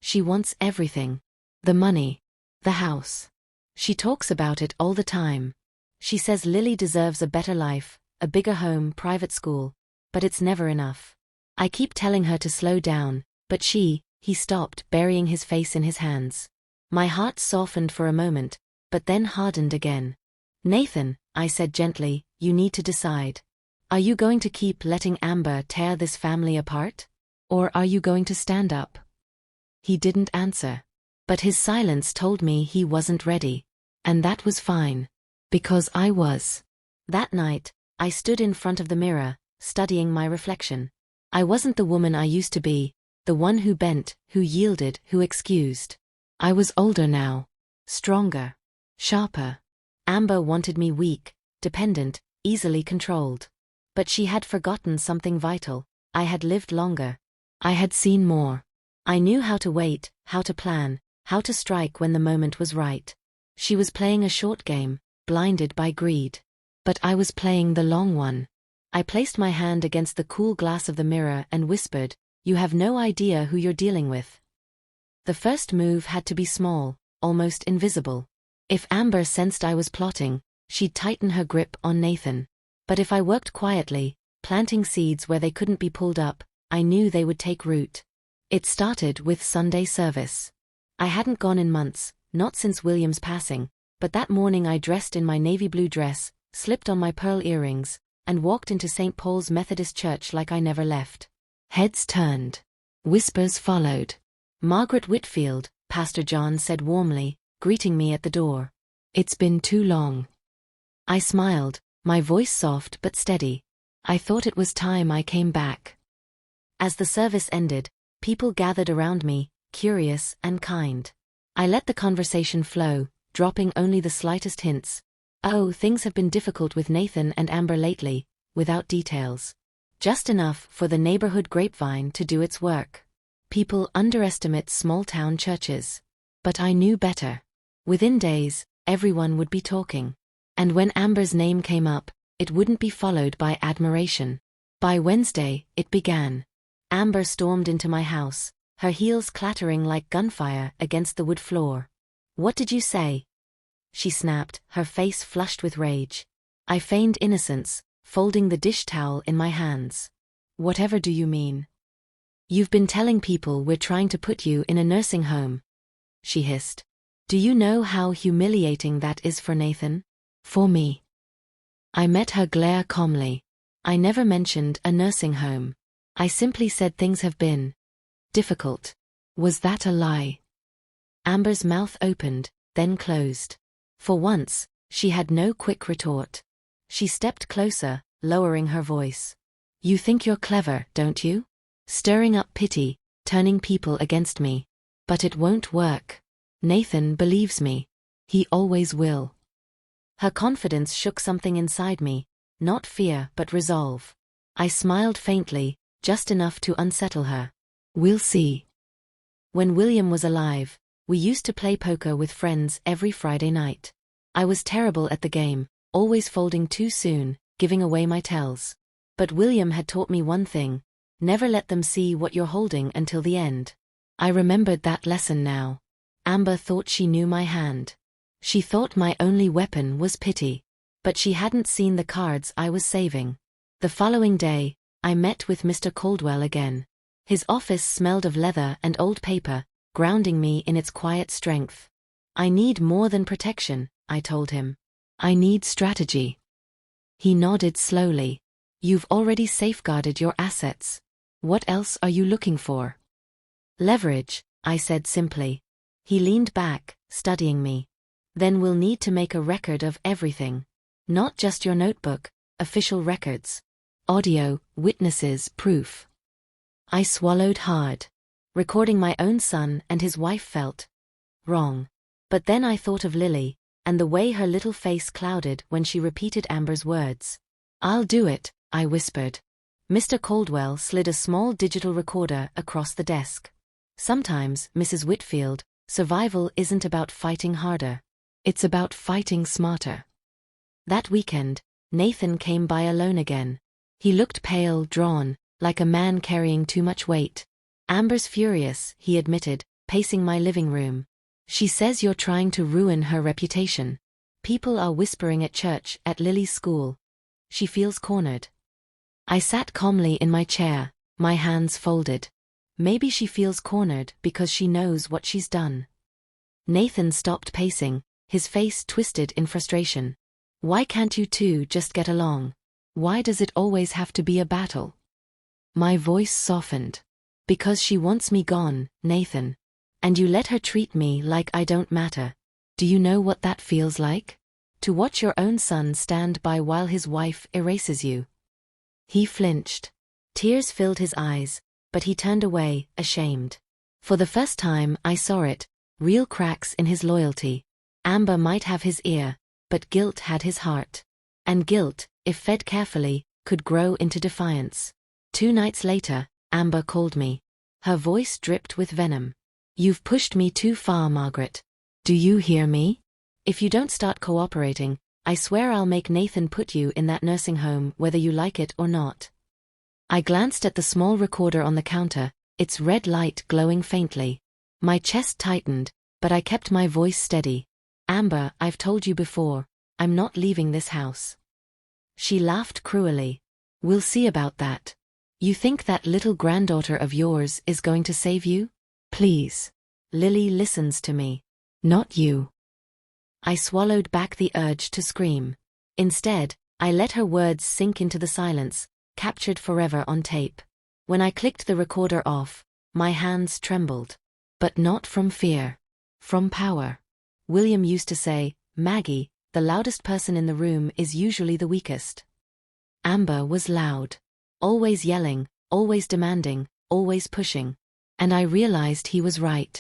She wants everything. The money. The house. She talks about it all the time. She says Lily deserves a better life, a bigger home, private school. But it's never enough. I keep telling her to slow down, but he stopped, burying his face in his hands. My heart softened for a moment, but then hardened again. Nathan, I said gently, you need to decide. Are you going to keep letting Amber tear this family apart? Or are you going to stand up? He didn't answer. But his silence told me he wasn't ready. And that was fine. Because I was. That night, I stood in front of the mirror, studying my reflection. I wasn't the woman I used to be, The one who bent, who yielded, who excused. I was older now. Stronger. Sharper. Amber wanted me weak, dependent, easily controlled. But she had forgotten something vital. I had lived longer. I had seen more. I knew how to wait, how to plan, how to strike when the moment was right. She was playing a short game, blinded by greed. But I was playing the long one. I placed my hand against the cool glass of the mirror and whispered, "You have no idea who you're dealing with." The first move had to be small, almost invisible. If Amber sensed I was plotting, she'd tighten her grip on Nathan. But if I worked quietly, planting seeds where they couldn't be pulled up, I knew they would take root. It started with Sunday service. I hadn't gone in months, not since William's passing, but that morning I dressed in my navy blue dress, slipped on my pearl earrings, and walked into St. Paul's Methodist Church like I never left. Heads turned. Whispers followed. "Margaret Whitfield," Pastor John said warmly, greeting me at the door. "It's been too long." I smiled, my voice soft but steady. I thought it was time I came back. As the service ended, people gathered around me, curious and kind. I let the conversation flow, dropping only the slightest hints. "Oh, things have been difficult with Nathan and Amber lately," without details. Just enough for the neighborhood grapevine to do its work. People underestimate small-town churches. But I knew better. Within days, everyone would be talking. And when Amber's name came up, it wouldn't be followed by admiration. By Wednesday, it began. Amber stormed into my house, her heels clattering like gunfire against the wood floor. "What did you say?" she snapped, her face flushed with rage. I feigned innocence, folding the dish towel in my hands. "Whatever do you mean?" "You've been telling people we're trying to put you in a nursing home," she hissed. "Do you know how humiliating that is for Nathan? For me?" I met her glare calmly. "I never mentioned a nursing home. I simply said things have been difficult." Was that a lie? Amber's mouth opened, then closed. For once, she had no quick retort. She stepped closer, lowering her voice. "You think you're clever, don't you? Stirring up pity, turning people against me. But it won't work. Nathan believes me. He always will." Her confidence shook something inside me, not fear but resolve. I smiled faintly, just enough to unsettle her. "We'll see." When William was alive, we used to play poker with friends every Friday night. I was terrible at the game, always folding too soon, giving away my tells. But William had taught me one thing: never let them see what you're holding until the end. I remembered that lesson now. Amber thought she knew my hand. She thought my only weapon was pity. But she hadn't seen the cards I was saving. The following day, I met with Mr. Caldwell again. His office smelled of leather and old paper, grounding me in its quiet strength. "I need more than protection," I told him. "I need strategy." He nodded slowly. "You've already safeguarded your assets. What else are you looking for?" "Leverage," I said simply. He leaned back, studying me. "Then we'll need to make a record of everything. Not just your notebook, official records. Audio, witnesses, proof." I swallowed hard. Recording my own son and his wife felt wrong. But then I thought of Lily, and the way her little face clouded when she repeated Amber's words. "I'll do it," I whispered. Mr. Caldwell slid a small digital recorder across the desk. "Sometimes, Mrs. Whitfield, survival isn't about fighting harder. It's about fighting smarter." That weekend, Nathan came by alone again. He looked pale, drawn, like a man carrying too much weight. "Amber's furious," he admitted, pacing my living room. "She says you're trying to ruin her reputation. People are whispering at church, at Lily's school. She feels cornered." I sat calmly in my chair, my hands folded. Maybe she feels cornered because she knows what she's done. Nathan stopped pacing, his face twisted in frustration. "Why can't you two just get along? Why does it always have to be a battle?" My voice softened. "Because she wants me gone, Nathan. And you let her treat me like I don't matter. Do you know what that feels like? To watch your own son stand by while his wife erases you." He flinched. Tears filled his eyes, but he turned away, ashamed. For the first time, I saw it, real cracks in his loyalty. Amber might have his ear, but guilt had his heart. And guilt, if fed carefully, could grow into defiance. 2 nights later, Amber called me. Her voice dripped with venom. "You've pushed me too far, Margaret. Do you hear me? If you don't start cooperating, I swear I'll make Nathan put you in that nursing home whether you like it or not." I glanced at the small recorder on the counter, its red light glowing faintly. My chest tightened, but I kept my voice steady. "Amber, I've told you before, I'm not leaving this house." She laughed cruelly. "We'll see about that. You think that little granddaughter of yours is going to save you? Please. Lily listens to me. Not you." I swallowed back the urge to scream. Instead, I let her words sink into the silence, captured forever on tape. When I clicked the recorder off, my hands trembled. But not from fear. From power. William used to say, "Maggie, the loudest person in the room is usually the weakest." Amber was loud. Always yelling, always demanding, always pushing. And I realized he was right.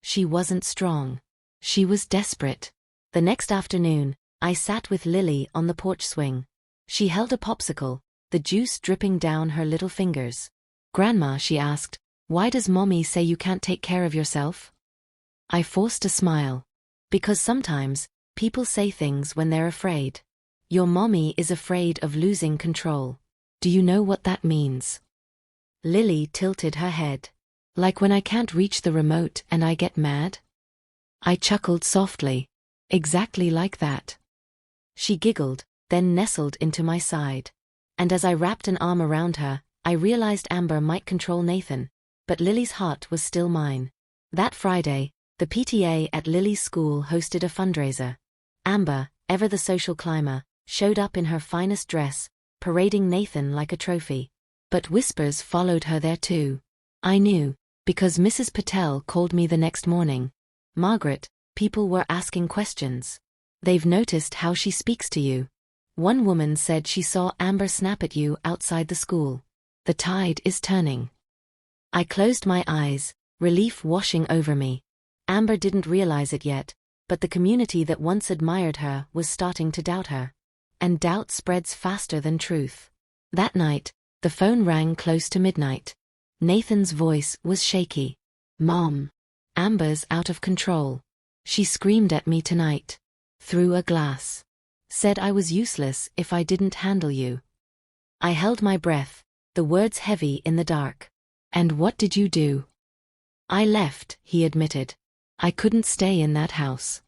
She wasn't strong. She was desperate. The next afternoon, I sat with Lily on the porch swing. She held a popsicle, the juice dripping down her little fingers. "Grandma," she asked, "why does Mommy say you can't take care of yourself?" I forced a smile. "Because sometimes, people say things when they're afraid. Your mommy is afraid of losing control. Do you know what that means?" Lily tilted her head. "Like when I can't reach the remote and I get mad?" I chuckled softly. "Exactly like that." She giggled, then nestled into my side. And as I wrapped an arm around her, I realized Amber might control Nathan, but Lily's heart was still mine. That Friday, the PTA at Lily's school hosted a fundraiser. Amber, ever the social climber, showed up in her finest dress, parading Nathan like a trophy. But whispers followed her there too. I knew, because Mrs. Patel called me the next morning. "Margaret, people were asking questions. They've noticed how she speaks to you. One woman said she saw Amber snap at you outside the school. The tide is turning." I closed my eyes, relief washing over me. Amber didn't realize it yet, but the community that once admired her was starting to doubt her. And doubt spreads faster than truth. That night, the phone rang close to midnight. Nathan's voice was shaky. "Mom. Amber's out of control. She screamed at me tonight. Through a glass. Said I was useless if I didn't handle you." I held my breath, the words heavy in the dark. "And what did you do?" "I left," he admitted. "I couldn't stay in that house."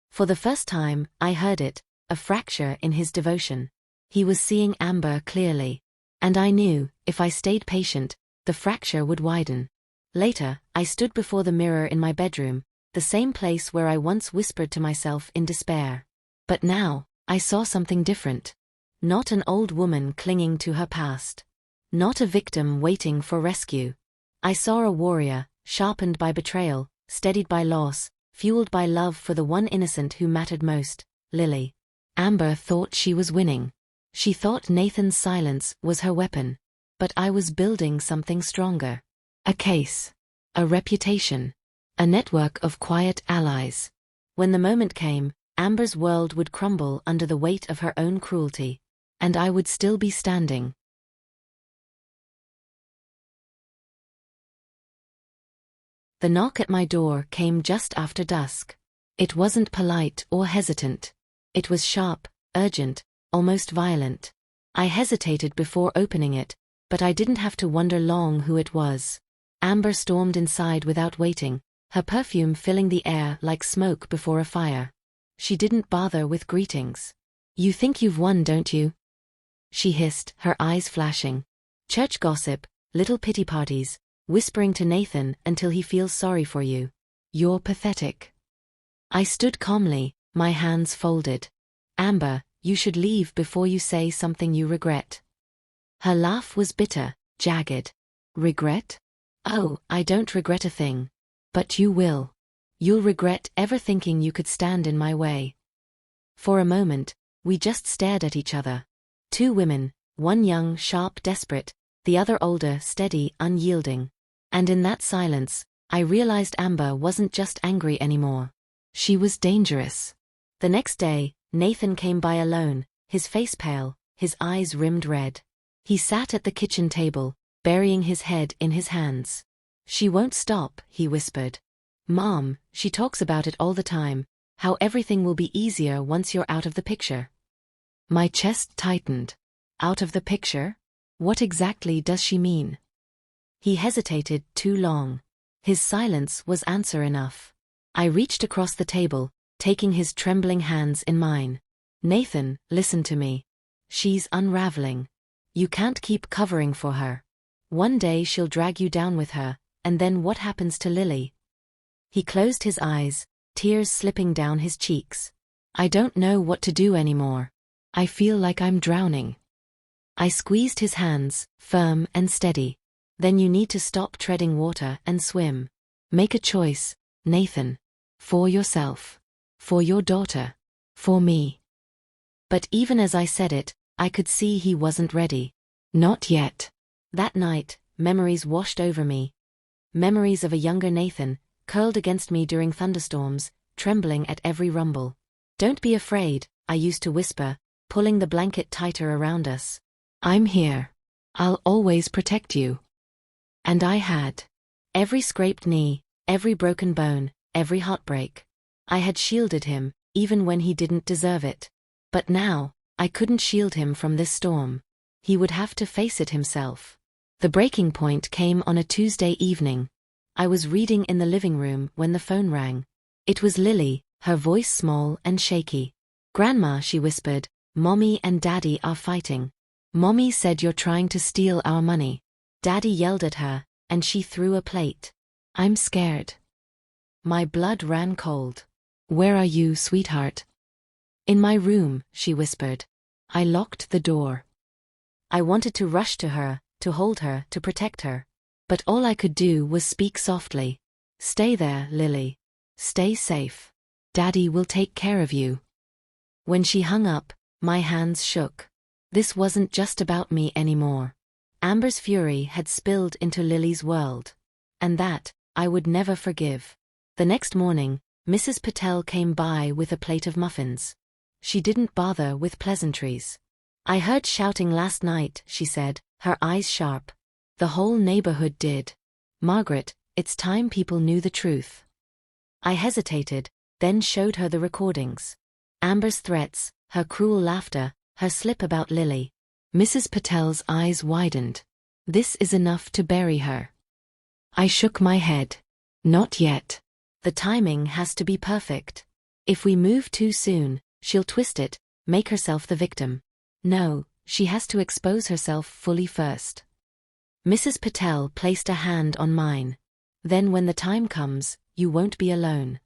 For the first time, I heard it, a fracture in his devotion. He was seeing Amber clearly. And I knew, if I stayed patient, the fracture would widen. Later, I stood before the mirror in my bedroom, the same place where I once whispered to myself in despair. But now, I saw something different. Not an old woman clinging to her past. Not a victim waiting for rescue. I saw a warrior, sharpened by betrayal, steadied by loss, fueled by love for the one innocent who mattered most, Lily. Amber thought she was winning. She thought Nathan's silence was her weapon. But I was building something stronger. A case. A reputation. A network of quiet allies. When the moment came, Amber's world would crumble under the weight of her own cruelty. And I would still be standing. The knock at my door came just after dusk. It wasn't polite or hesitant. It was sharp, urgent, almost violent. I hesitated before opening it, but I didn't have to wonder long who it was. Amber stormed inside without waiting, her perfume filling the air like smoke before a fire. She didn't bother with greetings. "You think you've won, don't you?" she hissed, her eyes flashing. "Church gossip, little pity parties, whispering to Nathan until he feels sorry for you. You're pathetic." I stood calmly, my hands folded. "Amber, you should leave before you say something you regret." Her laugh was bitter, jagged. "Regret? Oh, I don't regret a thing. But you will. You'll regret ever thinking you could stand in my way." For a moment, we just stared at each other. Two women, one young, sharp, desperate, the other older, steady, unyielding. And in that silence, I realized Amber wasn't just angry anymore. She was dangerous. The next day, Nathan came by alone, his face pale, his eyes rimmed red. He sat at the kitchen table, burying his head in his hands. "She won't stop," he whispered. "Mom, she talks about it all the time, how everything will be easier once you're out of the picture." My chest tightened. Out of the picture? What exactly does she mean? He hesitated too long. His silence was answer enough. I reached across the table, taking his trembling hands in mine. "Nathan, listen to me. She's unraveling. You can't keep covering for her. One day she'll drag you down with her, and then what happens to Lily?" He closed his eyes, tears slipping down his cheeks. "I don't know what to do anymore. I feel like I'm drowning." I squeezed his hands, firm and steady. "Then you need to stop treading water and swim. Make a choice, Nathan. For yourself. For your daughter. For me." But even as I said it, I could see he wasn't ready. Not yet. That night, memories washed over me. Memories of a younger Nathan, curled against me during thunderstorms, trembling at every rumble. "Don't be afraid," I used to whisper, pulling the blanket tighter around us. "I'm here. I'll always protect you." And I had. Every scraped knee, every broken bone, every heartbreak. I had shielded him, even when he didn't deserve it. But now, I couldn't shield him from this storm. He would have to face it himself. The breaking point came on a Tuesday evening. I was reading in the living room when the phone rang. It was Lily, her voice small and shaky. "Grandma," she whispered, "Mommy and Daddy are fighting. Mommy said you're trying to steal our money." Daddy yelled at her, and she threw a plate. "I'm scared." My blood ran cold. "Where are you, sweetheart?" "In my room," she whispered. I locked the door. I wanted to rush to her, to hold her, to protect her. But all I could do was speak softly. "Stay there, Lily. Stay safe. Daddy will take care of you." When she hung up, my hands shook. This wasn't just about me anymore. Amber's fury had spilled into Lily's world. And that, I would never forgive. The next morning, Mrs. Patel came by with a plate of muffins. She didn't bother with pleasantries. "I heard shouting last night," she said, her eyes sharp. "The whole neighborhood did. Margaret, it's time people knew the truth." I hesitated, then showed her the recordings. Amber's threats, her cruel laughter, her slip about Lily. Mrs. Patel's eyes widened. "This is enough to bury her." I shook my head. "Not yet. The timing has to be perfect. If we move too soon, she'll twist it, make herself the victim. No, she has to expose herself fully first." Mrs. Patel placed a hand on mine. "Then when the time comes, you won't be alone."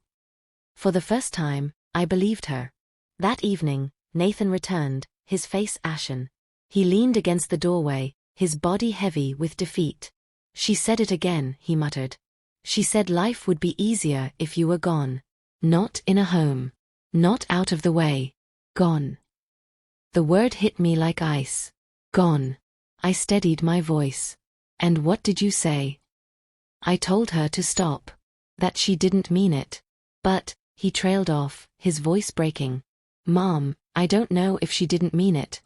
For the first time, I believed her. That evening, Nathan returned, his face ashen. He leaned against the doorway, his body heavy with defeat. "She said it again," he muttered. "She said life would be easier if you were gone. Not in a home. Not out of the way. Gone." The word hit me like ice. Gone. I steadied my voice. "And what did you say?" I told her to stop. That she didn't mean it. "But," he trailed off, his voice breaking. "Mom, I don't know if she didn't mean it."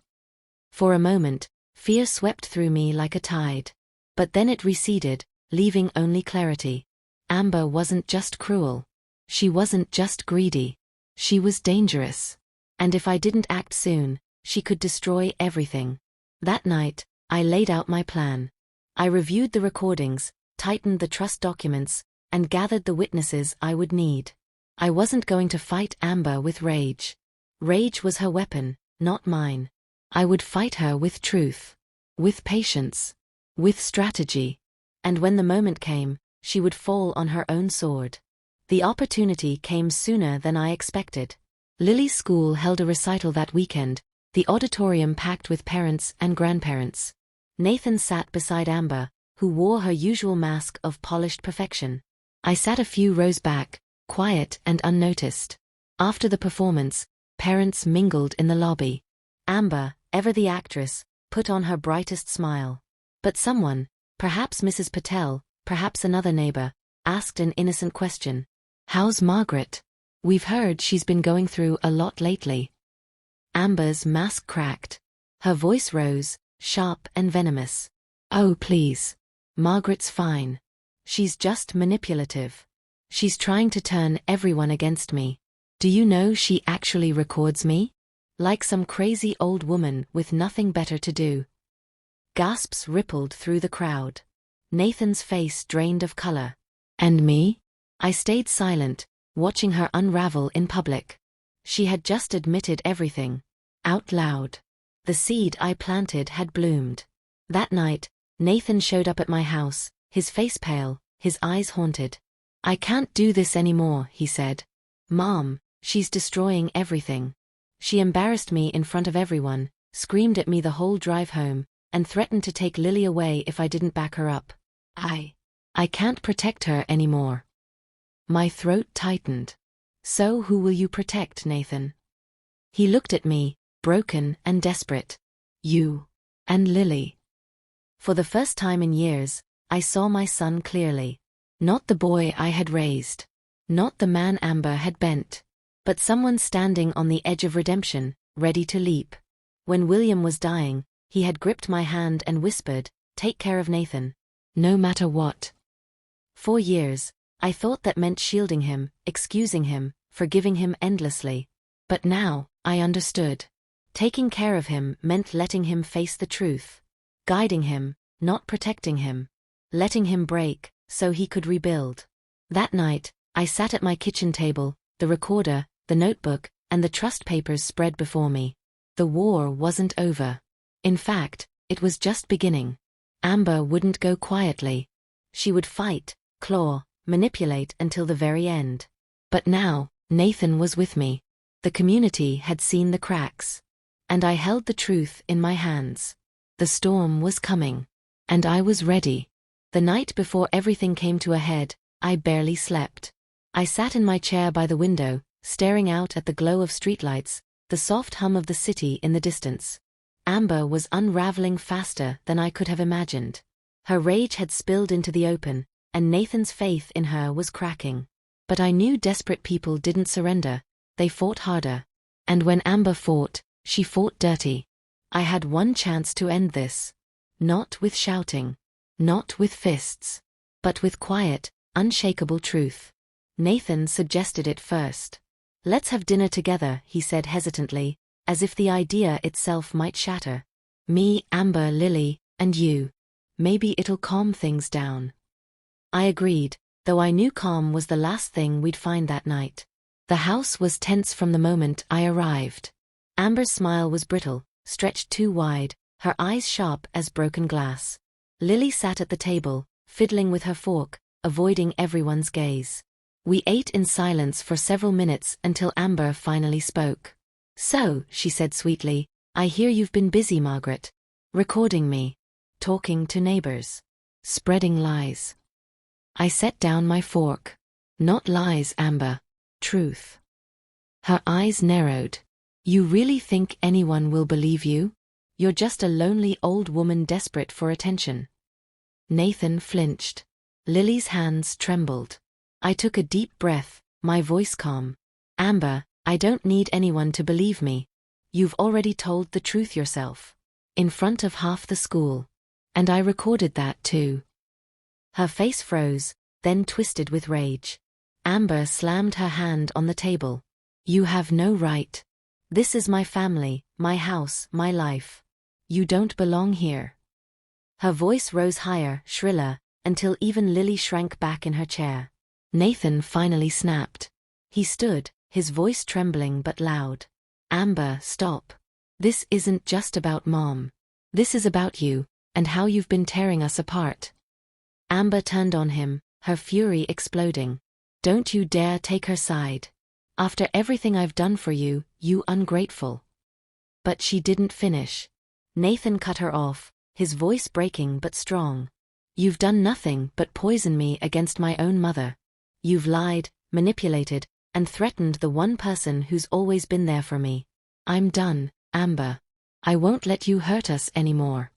For a moment, fear swept through me like a tide. But then it receded, leaving only clarity. Amber wasn't just cruel. She wasn't just greedy. She was dangerous. And if I didn't act soon, she could destroy everything. That night, I laid out my plan. I reviewed the recordings, tightened the trust documents, and gathered the witnesses I would need. I wasn't going to fight Amber with rage. Rage was her weapon, not mine. I would fight her with truth. With patience. With strategy. And when the moment came, she would fall on her own sword. The opportunity came sooner than I expected. Lily's school held a recital that weekend, the auditorium packed with parents and grandparents. Nathan sat beside Amber, who wore her usual mask of polished perfection. I sat a few rows back, quiet and unnoticed. After the performance, parents mingled in the lobby. Amber, ever the actress, put on her brightest smile. But someone, perhaps Mrs. Patel, perhaps another neighbor, asked an innocent question. "How's Margaret? We've heard she's been going through a lot lately." Amber's mask cracked. Her voice rose, sharp and venomous. "Oh, please. Margaret's fine. She's just manipulative. She's trying to turn everyone against me. Do you know she actually records me? Like some crazy old woman with nothing better to do." Gasps rippled through the crowd. Nathan's face drained of color. "And me?" I stayed silent, watching her unravel in public. She had just admitted everything. Out loud. The seed I planted had bloomed. That night, Nathan showed up at my house, his face pale, his eyes haunted. "I can't do this anymore," he said. "Mom, she's destroying everything. She embarrassed me in front of everyone, screamed at me the whole drive home, and threatened to take Lily away if I didn't back her up. I can't protect her anymore." My throat tightened. "So who will you protect, Nathan?" He looked at me, broken and desperate. "You. And Lily." For the first time in years, I saw my son clearly. Not the boy I had raised. Not the man Amber had bent. But someone standing on the edge of redemption, ready to leap. When William was dying, he had gripped my hand and whispered, "Take care of Nathan. No matter what." For years, I thought that meant shielding him, excusing him, forgiving him endlessly. But now, I understood. Taking care of him meant letting him face the truth. Guiding him, not protecting him. Letting him break, so he could rebuild. That night, I sat at my kitchen table, the recorder, the notebook, and the trust papers spread before me. The war wasn't over. In fact, it was just beginning. Amber wouldn't go quietly. She would fight, claw, manipulate until the very end. But now, Nathan was with me. The community had seen the cracks. And I held the truth in my hands. The storm was coming. And I was ready. The night before everything came to a head, I barely slept. I sat in my chair by the window, staring out at the glow of streetlights, the soft hum of the city in the distance. Amber was unraveling faster than I could have imagined. Her rage had spilled into the open, and Nathan's faith in her was cracking. But I knew desperate people didn't surrender, they fought harder. And when Amber fought, she fought dirty. I had one chance to end this. Not with shouting. Not with fists. But with quiet, unshakable truth. Nathan suggested it first. "Let's have dinner together," he said hesitantly, as if the idea itself might shatter. "Me, Amber, Lily, and you. Maybe it'll calm things down." I agreed, though I knew calm was the last thing we'd find that night. The house was tense from the moment I arrived. Amber's smile was brittle, stretched too wide, her eyes sharp as broken glass. Lily sat at the table, fiddling with her fork, avoiding everyone's gaze. We ate in silence for several minutes until Amber finally spoke. "So," she said sweetly, "I hear you've been busy, Margaret. Recording me. Talking to neighbors. Spreading lies." I set down my fork. "Not lies, Amber. Truth." Her eyes narrowed. "You really think anyone will believe you? You're just a lonely old woman desperate for attention." Nathan flinched. Lily's hands trembled. I took a deep breath, my voice calm. "Amber, I don't need anyone to believe me. You've already told the truth yourself. In front of half the school. And I recorded that too." Her face froze, then twisted with rage. Amber slammed her hand on the table. "You have no right. This is my family, my house, my life. You don't belong here." Her voice rose higher, shriller, until even Lily shrank back in her chair. Nathan finally snapped. He stood, his voice trembling but loud. "Amber, stop. This isn't just about Mom. This is about you, and how you've been tearing us apart." Amber turned on him, her fury exploding. "Don't you dare take her side. After everything I've done for you, you ungrateful." But she didn't finish. Nathan cut her off, his voice breaking but strong. "You've done nothing but poison me against my own mother. You've lied, manipulated, and threatened the one person who's always been there for me. I'm done, Amber. I won't let you hurt us anymore."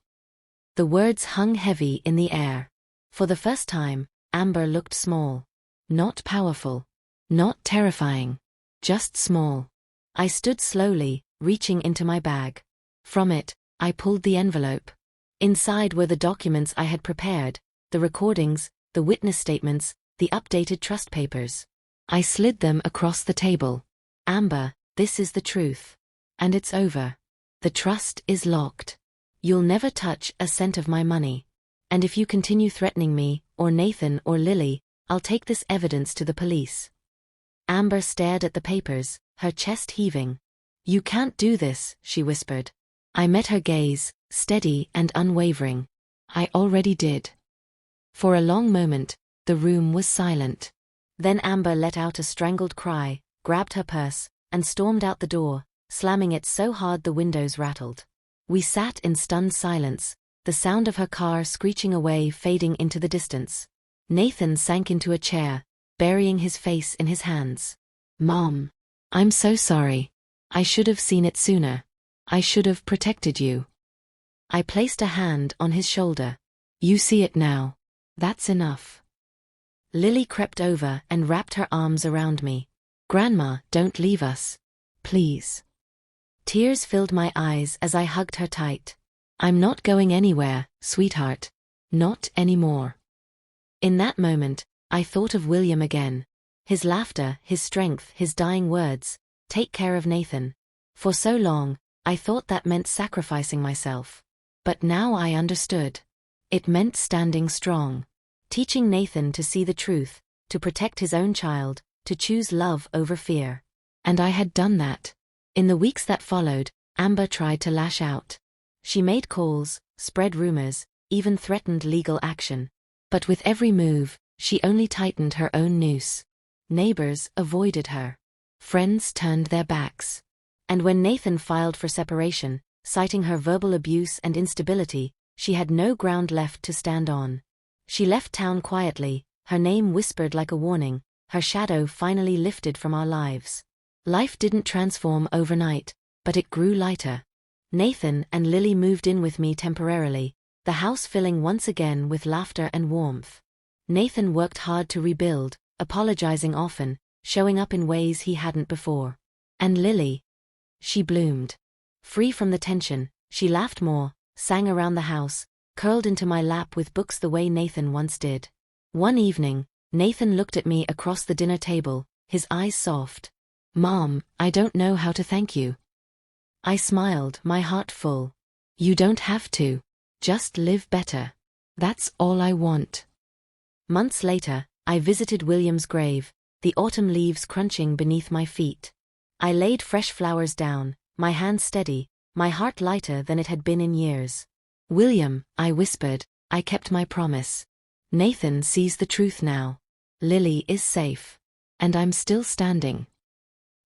The words hung heavy in the air. For the first time, Amber looked small. Not powerful. Not terrifying. Just small. I stood slowly, reaching into my bag. From it, I pulled the envelope. Inside were the documents I had prepared, the recordings, the witness statements, the updated trust papers. I slid them across the table. Amber, this is the truth. And it's over. The trust is locked. You'll never touch a cent of my money. And if you continue threatening me, or Nathan or Lily, I'll take this evidence to the police. Amber stared at the papers, her chest heaving. You can't do this, she whispered. I met her gaze, steady and unwavering. I already did. For a long moment, the room was silent. Then Amber let out a strangled cry, grabbed her purse, and stormed out the door, slamming it so hard the windows rattled. We sat in stunned silence, the sound of her car screeching away fading into the distance. Nathan sank into a chair, burying his face in his hands. Mom. I'm so sorry. I should have seen it sooner. I should have protected you. I placed a hand on his shoulder. You see it now. That's enough. Lily crept over and wrapped her arms around me. Grandma, don't leave us. Please. Tears filled my eyes as I hugged her tight. I'm not going anywhere, sweetheart. Not anymore. In that moment, I thought of William again. His laughter, his strength, his dying words. Take care of Nathan. For so long, I thought that meant sacrificing myself. But now I understood. It meant standing strong. Teaching Nathan to see the truth, to protect his own child, to choose love over fear. And I had done that. In the weeks that followed, Amber tried to lash out. She made calls, spread rumors, even threatened legal action. But with every move, she only tightened her own noose. Neighbors avoided her. Friends turned their backs. And when Nathan filed for separation, citing her verbal abuse and instability, she had no ground left to stand on. She left town quietly, her name whispered like a warning, her shadow finally lifted from our lives. Life didn't transform overnight, but it grew lighter. Nathan and Lily moved in with me temporarily, the house filling once again with laughter and warmth. Nathan worked hard to rebuild, apologizing often, showing up in ways he hadn't before. And Lily? She bloomed. Free from the tension, she laughed more, sang around the house, curled into my lap with books the way Nathan once did. One evening, Nathan looked at me across the dinner table, his eyes soft. Mom, I don't know how to thank you. I smiled, my heart full. You don't have to. Just live better. That's all I want. Months later, I visited William's grave, the autumn leaves crunching beneath my feet. I laid fresh flowers down, my hands steady, my heart lighter than it had been in years. William, I whispered, I kept my promise. Nathan sees the truth now. Lily is safe. And I'm still standing.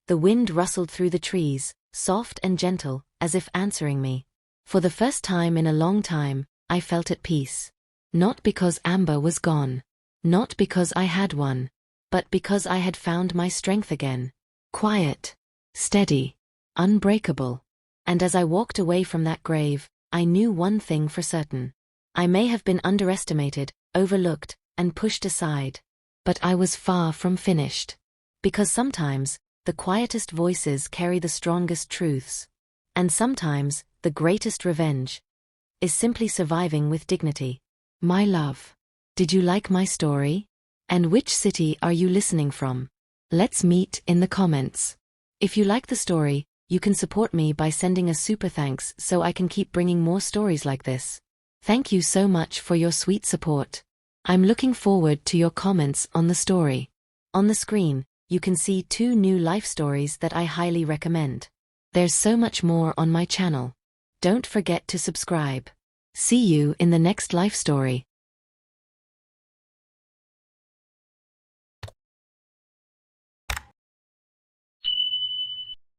The wind rustled through the trees, soft and gentle, as if answering me. For the first time in a long time, I felt at peace. Not because Amber was gone. Not because I had won. But because I had found my strength again. Quiet. Steady. Unbreakable. And as I walked away from that grave, I knew one thing for certain. I may have been underestimated, overlooked, and pushed aside. But I was far from finished. Because sometimes, the quietest voices carry the strongest truths. And sometimes, the greatest revenge is simply surviving with dignity. My love. Did you like my story? And which city are you listening from? Let's meet in the comments. If you like the story, you can support me by sending a super thanks so I can keep bringing more stories like this. Thank you so much for your sweet support. I'm looking forward to your comments on the story. On the screen, you can see 2 new life stories that I highly recommend. There's so much more on my channel. Don't forget to subscribe. See you in the next life story.